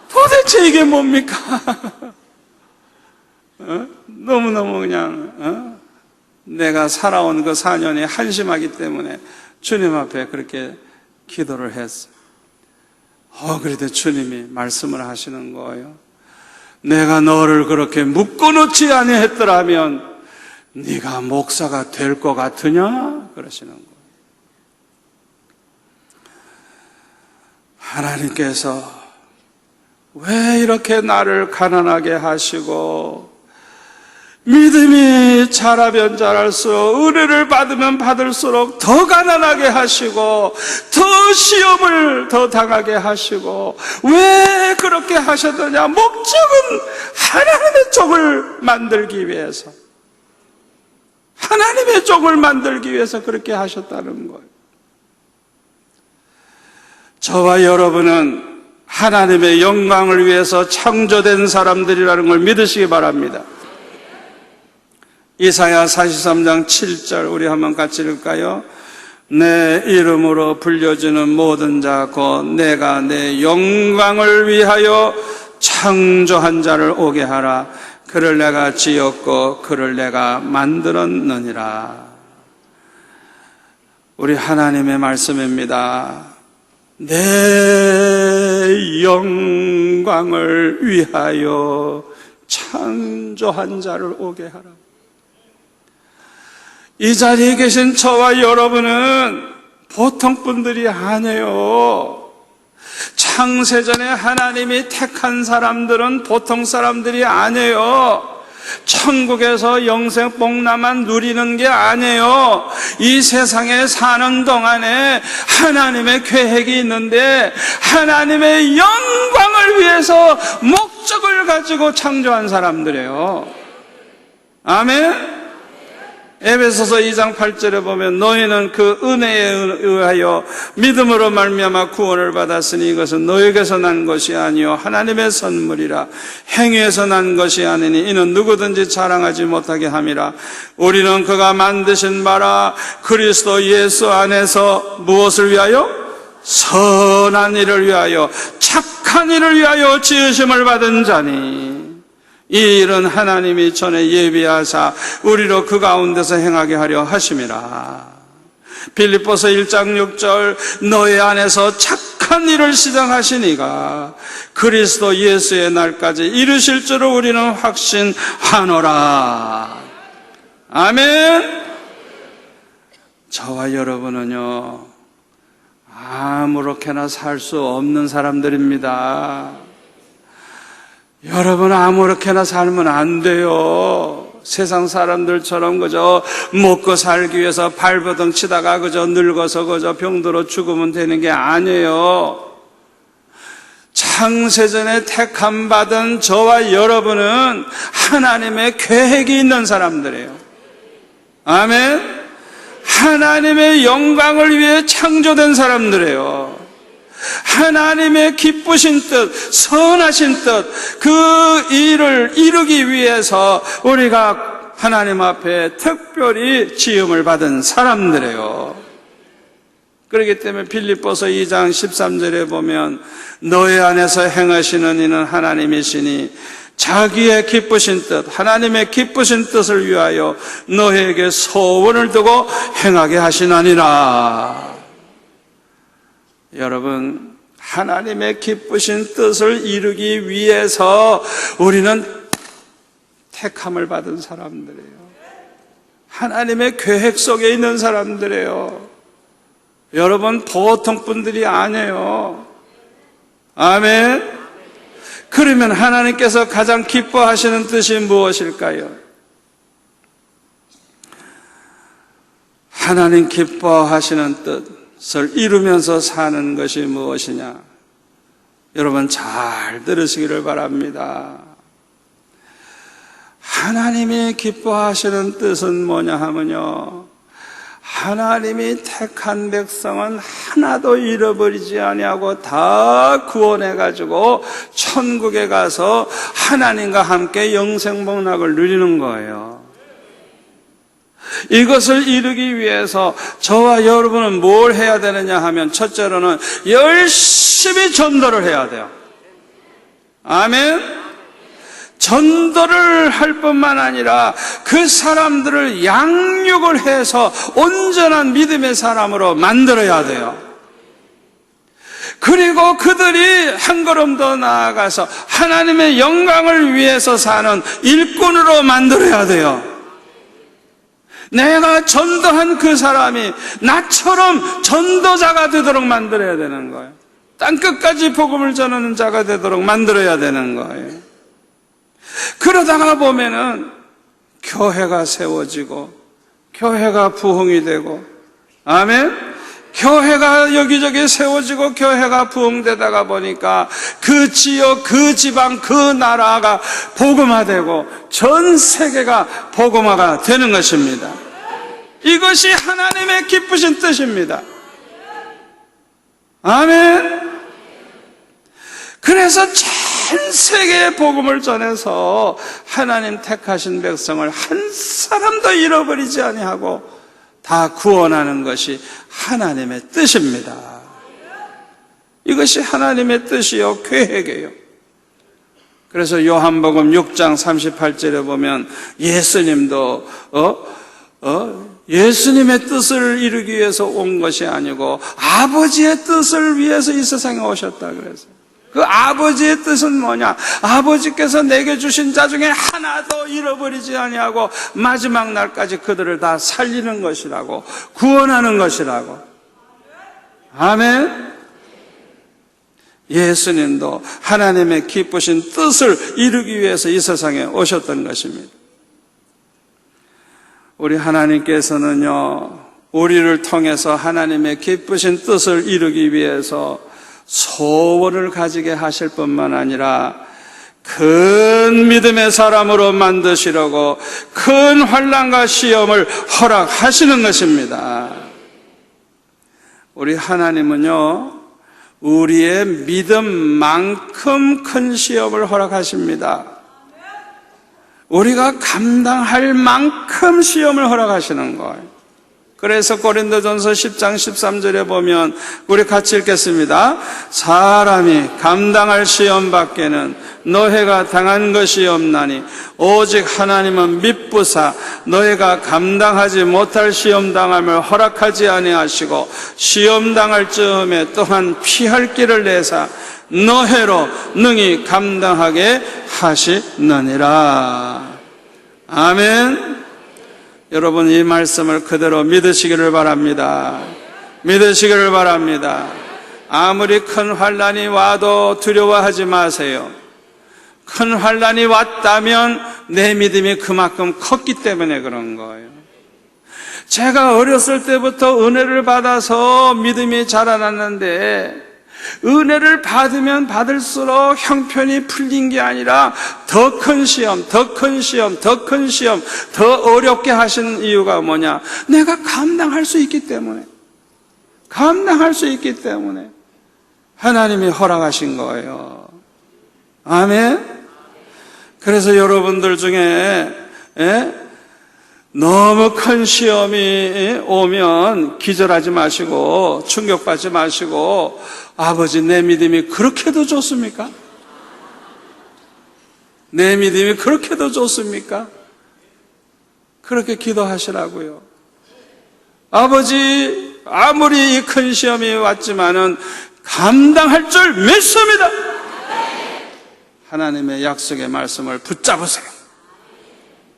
도대체 이게 뭡니까? 너무너무 그냥 내가 살아온 그 4년이 한심하기 때문에 주님 앞에 그렇게 기도를 했어요. 그래도 주님이 말씀을 하시는 거예요. 내가 너를 그렇게 묶어놓지 아니했더라면 네가 목사가 될 것 같으냐? 그러시는 거예요. 하나님께서 왜 이렇게 나를 가난하게 하시고 믿음이 자라면 자랄수록 은혜를 받으면 받을수록 더 가난하게 하시고 더 시험을 더 당하게 하시고 왜 그렇게 하셨느냐? 목적은 하나님의 족을 만들기 위해서, 하나님의 족을 만들기 위해서 그렇게 하셨다는 거예요. 저와 여러분은 하나님의 영광을 위해서 창조된 사람들이라는 걸 믿으시기 바랍니다. 이사야 43장 7절 우리 한번 같이 읽을까요? 내 이름으로 불려주는 모든 자 곧 내가 내 영광을 위하여 창조한 자를 오게 하라. 그를 내가 지었고 그를 내가 만들었느니라. 우리 하나님의 말씀입니다. 내 영광을 위하여 창조한 자를 오게 하라. 이 자리에 계신 저와 여러분은 보통 분들이 아니에요. 창세전에 하나님이 택한 사람들은 보통 사람들이 아니에요. 천국에서 영생 복나만 누리는 게 아니에요. 이 세상에 사는 동안에 하나님의 계획이 있는데 하나님의 영광을 위해서 목적을 가지고 창조한 사람들이에요. 아멘. 에베소서 2장 8절에 보면 너희는 그 은혜에 의하여 믿음으로 말미암아 구원을 받았으니 이것은 너에게서 난 것이 아니요 하나님의 선물이라. 행위에서 난 것이 아니니 이는 누구든지 자랑하지 못하게 함이라. 우리는 그가 만드신 바라 그리스도 예수 안에서 무엇을 위하여? 선한 일을 위하여, 착한 일을 위하여 지으심을 받은 자니 이 일은 하나님이 전에 예비하사 우리로 그 가운데서 행하게 하려 하심이라. 빌립보서 1장 6절 너희 안에서 착한 일을 시작하시니가 그리스도 예수의 날까지 이루실 줄을 우리는 확신하노라. 아멘. 저와 여러분은요 아무렇게나 살 수 없는 사람들입니다. 여러분 아무렇게나 살면 안 돼요. 세상 사람들처럼 그저 먹고 살기 위해서 발버둥 치다가 그저 늙어서 그저 병들어 죽으면 되는 게 아니에요. 창세전에 택함 받은 저와 여러분은 하나님의 계획이 있는 사람들이에요. 아멘. 하나님의 영광을 위해 창조된 사람들이에요. 하나님의 기쁘신 뜻, 선하신 뜻, 그 일을 이루기 위해서 우리가 하나님 앞에 특별히 지음을 받은 사람들이에요. 그렇기 때문에 빌립보서 2장 13절에 보면 너희 안에서 행하시는 이는 하나님이시니 자기의 기쁘신 뜻, 하나님의 기쁘신 뜻을 위하여 너희에게 소원을 두고 행하게 하시나니라. 여러분, 하나님의 기쁘신 뜻을 이루기 위해서 우리는 택함을 받은 사람들이에요. 하나님의 계획 속에 있는 사람들이에요. 여러분, 보통 분들이 아니에요. 아멘. 그러면 하나님께서 가장 기뻐하시는 뜻이 무엇일까요? 하나님 기뻐하시는 뜻을 이루면서 사는 것이 무엇이냐? 여러분 잘 들으시기를 바랍니다. 하나님이 기뻐하시는 뜻은 뭐냐 하면요, 하나님이 택한 백성은 하나도 잃어버리지 아니하고 다 구원해가지고 천국에 가서 하나님과 함께 영생복락을 누리는 거예요. 이것을 이루기 위해서 저와 여러분은 뭘 해야 되느냐 하면, 첫째로는 열심히 전도를 해야 돼요. 아멘. 전도를 할 뿐만 아니라 그 사람들을 양육을 해서 온전한 믿음의 사람으로 만들어야 돼요. 그리고 그들이 한 걸음 더 나아가서 하나님의 영광을 위해서 사는 일꾼으로 만들어야 돼요. 내가 전도한 그 사람이 나처럼 전도자가 되도록 만들어야 되는 거예요. 땅끝까지 복음을 전하는 자가 되도록 만들어야 되는 거예요. 그러다가 보면은 교회가 세워지고 교회가 부흥이 되고, 아멘. 교회가 여기저기 세워지고 교회가 부흥되다가 보니까 그 지역, 그 지방, 그 나라가 복음화되고 전 세계가 복음화가 되는 것입니다. 이것이 하나님의 기쁘신 뜻입니다. 아멘. 그래서 전 세계에 복음을 전해서 하나님 택하신 백성을 한 사람도 잃어버리지 아니하고 다 구원하는 것이 하나님의 뜻입니다. 이것이 하나님의 뜻이요 계획이에요. 그래서 요한복음 6장 38절에 보면 예수님도 예수님의 뜻을 이루기 위해서 온 것이 아니고 아버지의 뜻을 위해서 이 세상에 오셨다 그랬어요. 그 아버지의 뜻은 뭐냐? 아버지께서 내게 주신 자 중에 하나도 잃어버리지 아니하고 마지막 날까지 그들을 다 살리는 것이라고, 구원하는 것이라고. 아멘. 예수님도 하나님의 기쁘신 뜻을 이루기 위해서 이 세상에 오셨던 것입니다. 우리 하나님께서는요, 우리를 통해서 하나님의 기쁘신 뜻을 이루기 위해서 소원을 가지게 하실 뿐만 아니라 큰 믿음의 사람으로 만드시려고 큰 환난과 시험을 허락하시는 것입니다. 우리 하나님은요, 우리의 믿음만큼 큰 시험을 허락하십니다. 우리가 감당할 만큼 시험을 허락하시는 거예요. 그래서 고린도전서 10장 13절에 보면 우리 같이 읽겠습니다. 사람이 감당할 시험 밖에는 너희가 당한 것이 없나니 오직 하나님은 미쁘사 너희가 감당하지 못할 시험 당함을 허락하지 아니하시고 시험 당할 즈음에 또한 피할 길을 내사 너희로 능히 감당하게 하시느니라. 아멘. 여러분, 이 말씀을 그대로 믿으시기를 바랍니다. 믿으시기를 바랍니다. 아무리 큰 환난이 와도 두려워하지 마세요. 큰 환난이 왔다면 내 믿음이 그만큼 컸기 때문에 그런 거예요. 제가 어렸을 때부터 은혜를 받아서 믿음이 자라났는데, 은혜를 받으면 받을수록 형편이 풀린 게 아니라 더 큰 시험, 더 큰 시험, 더 큰 시험, 더 어렵게 하신 이유가 뭐냐? 내가 감당할 수 있기 때문에, 감당할 수 있기 때문에 하나님이 허락하신 거예요. 아멘. 그래서 여러분들 중에 너무 큰 시험이 오면 기절하지 마시고 충격받지 마시고, 아버지, 내 믿음이 그렇게도 좋습니까? 내 믿음이 그렇게도 좋습니까? 그렇게 기도하시라고요. 아버지, 아무리 이 큰 시험이 왔지만은 감당할 줄 믿습니다. 하나님의 약속의 말씀을 붙잡으세요.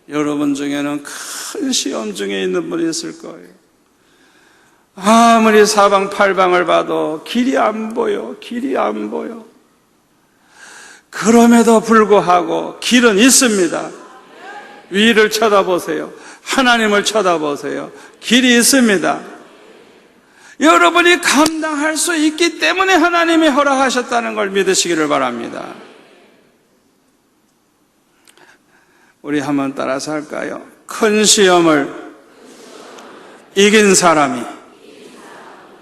여러분 중에는 큰 시험 중에 있는 분이 있을 거예요. 아무리 사방팔방을 봐도 길이 안 보여, 길이 안 보여. 그럼에도 불구하고 길은 있습니다. 위를 쳐다보세요. 하나님을 쳐다보세요. 길이 있습니다. 여러분이 감당할 수 있기 때문에 하나님이 허락하셨다는 걸 믿으시기를 바랍니다. 우리 한번 따라서 할까요? 큰 시험을 이긴 사람이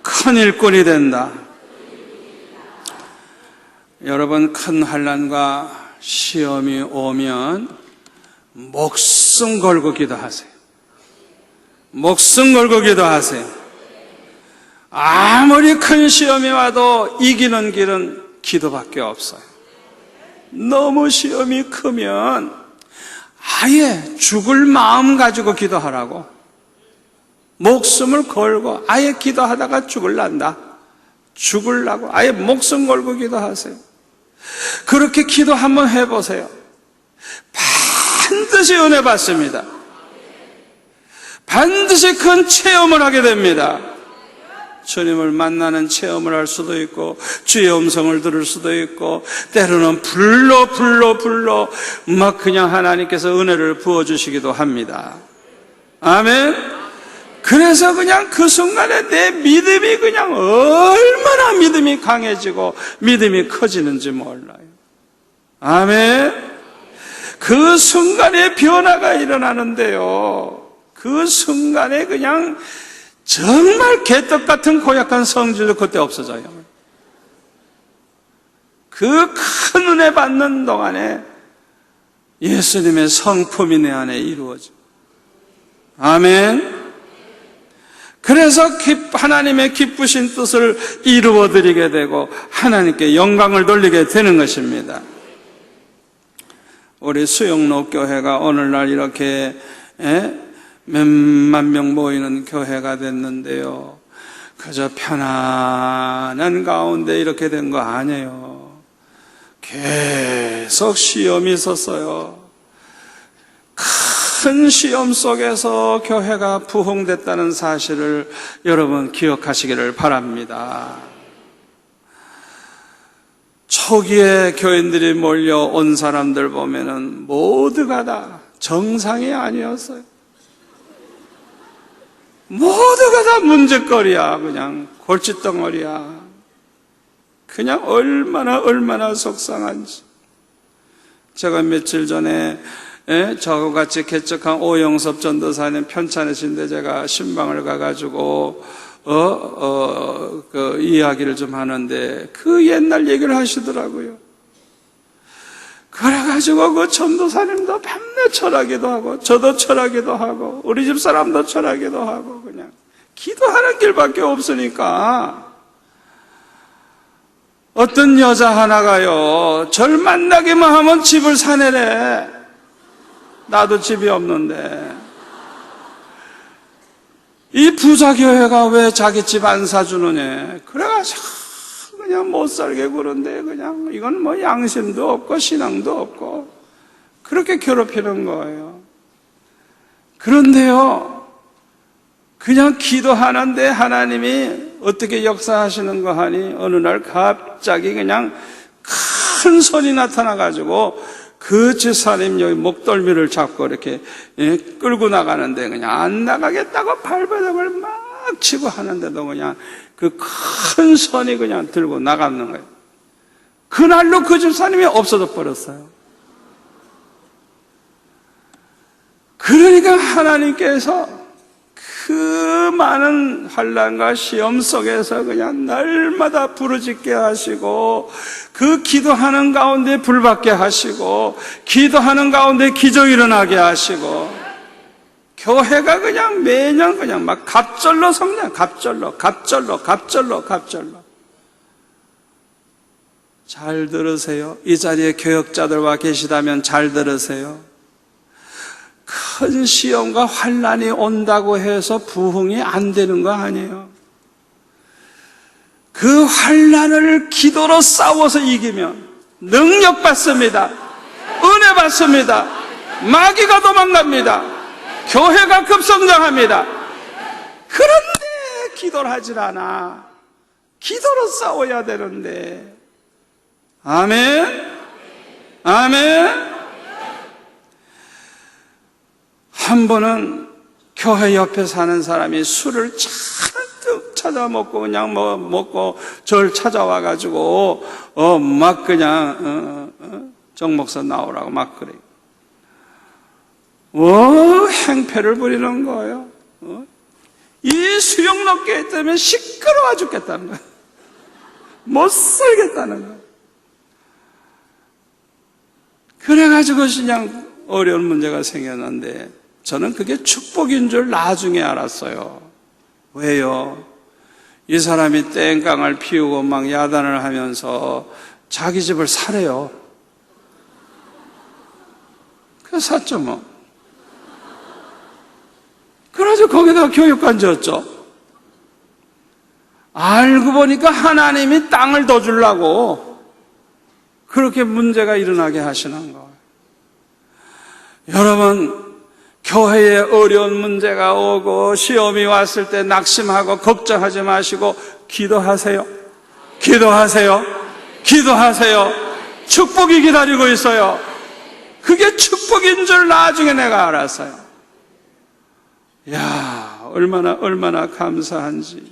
큰 일꾼이 된다. 여러분, 큰 환난과 시험이 오면 목숨 걸고 기도하세요. 목숨 걸고 기도하세요. 아무리 큰 시험이 와도 이기는 길은 기도밖에 없어요. 너무 시험이 크면 아예 죽을 마음 가지고 기도하라고. 목숨을 걸고 아예 기도하다가 죽을란다. 죽을라고 아예 목숨 걸고 기도하세요. 그렇게 기도 한번 해보세요. 반드시 은혜 받습니다. 반드시 큰 체험을 하게 됩니다. 주님을 만나는 체험을 할 수도 있고, 주의 음성을 들을 수도 있고, 때로는 불러 막 그냥 하나님께서 은혜를 부어주시기도 합니다. 아멘. 그래서 그냥 그 순간에 내 믿음이 그냥 얼마나 믿음이 강해지고 믿음이 커지는지 몰라요. 아멘. 그 순간에 변화가 일어나는데요, 그 순간에 그냥 정말 개떡 같은 고약한 성질도 그때 없어져요. 그 큰 은혜 받는 동안에 예수님의 성품이 내 안에 이루어져. 아멘. 그래서 하나님의 기쁘신 뜻을 이루어드리게 되고 하나님께 영광을 돌리게 되는 것입니다. 우리 수영로 교회가 오늘날 이렇게 몇만 명 모이는 교회가 됐는데요, 그저 편안한 가운데 이렇게 된 거 아니에요. 계속 시험이 있었어요. 큰 시험 속에서 교회가 부흥됐다는 사실을 여러분 기억하시기를 바랍니다. 초기에 교인들이 몰려온 사람들 보면은 모두가 다 정상이 아니었어요. 모두가 다 문제거리야. 그냥 골칫덩어리야. 그냥 얼마나 속상한지. 제가 며칠 전에 저하고 같이 개척한 오영섭 전도사님 편찮으신데 제가 신방을 가가지고 그 이야기를 좀 하는데 그 옛날 얘기를 하시더라고요. 그래가지고 그 전도사님도 밤낮 철하기도 하고 저도 철하기도 하고 우리 집 사람도 철하기도 하고 그냥 기도하는 길밖에 없으니까 어떤 여자 하나가요, 절 만나기만 하면 집을 사내래. 나도 집이 없는데 이 부자교회가 왜 자기 집 안 사주느냐. 그래가지고 그냥 못 살게 그런데 그냥 이건 뭐 양심도 없고 신앙도 없고 그렇게 괴롭히는 거예요. 그런데요, 그냥 기도하는데 하나님이 어떻게 역사하시는 거 하니 어느 날 갑자기 그냥 큰 손이 나타나가지고 그 집사님 여기 목덜미를 잡고 이렇게 끌고 나가는데 그냥 안 나가겠다고 발버둥을 막 치고 하는데도 그냥 그 큰 손이 그냥 들고 나가는 거예요. 그날로 그 집사님이 없어져 버렸어요. 그러니까 하나님께서 그 많은 환난과 시험 속에서 그냥 날마다 부르짖게 하시고 그 기도하는 가운데 불받게 하시고 기도하는 가운데 기적이 일어나게 하시고 교회가 그냥 매년 그냥 막 갑절로 성장, 갑절로. 잘 들으세요. 이 자리에 교역자들과 계시다면 잘 들으세요. 큰 시험과 환난이 온다고 해서 부흥이 안 되는 거 아니에요. 그 환난을 기도로 싸워서 이기면 능력 받습니다. 은혜 받습니다. 마귀가 도망갑니다. 교회가 급성장합니다. 그런데 기도를 하질 않아. 기도로 싸워야 되는데. 아멘. 아멘. 한 번은 교회 옆에 사는 사람이 술을 잔뜩 찾아 먹고 그냥 먹고 절 찾아와가지고 막 그냥 정 목사 나오라고 막 그래요. 행패를 부리는 거예요. 이 수용 높게 때문에 시끄러워 죽겠다는 거예요. 못 살겠다는 거예요. 그래가지고 그냥 어려운 문제가 생겼는데 저는 그게 축복인 줄 나중에 알았어요. 왜요? 이 사람이 땡깡을 피우고 막 야단을 하면서 자기 집을 사래요. 그래서 샀죠 뭐. 그래서 거기다가 교육관 지었죠. 알고 보니까 하나님이 땅을 더 주려고 그렇게 문제가 일어나게 하시는 거예요. 여러분, 교회에 어려운 문제가 오고 시험이 왔을 때 낙심하고 걱정하지 마시고 기도하세요. 기도하세요. 기도하세요. 축복이 기다리고 있어요. 그게 축복인 줄 나중에 내가 알았어요. 야, 얼마나 감사한지.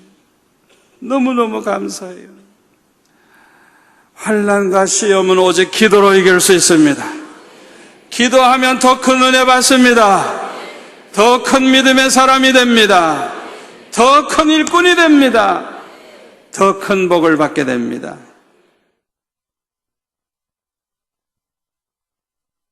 너무너무 감사해요. 환난과 시험은 오직 기도로 이길 수 있습니다. 기도하면 더 큰 은혜 받습니다. 더 큰 믿음의 사람이 됩니다. 더 큰 일꾼이 됩니다. 더 큰 복을 받게 됩니다.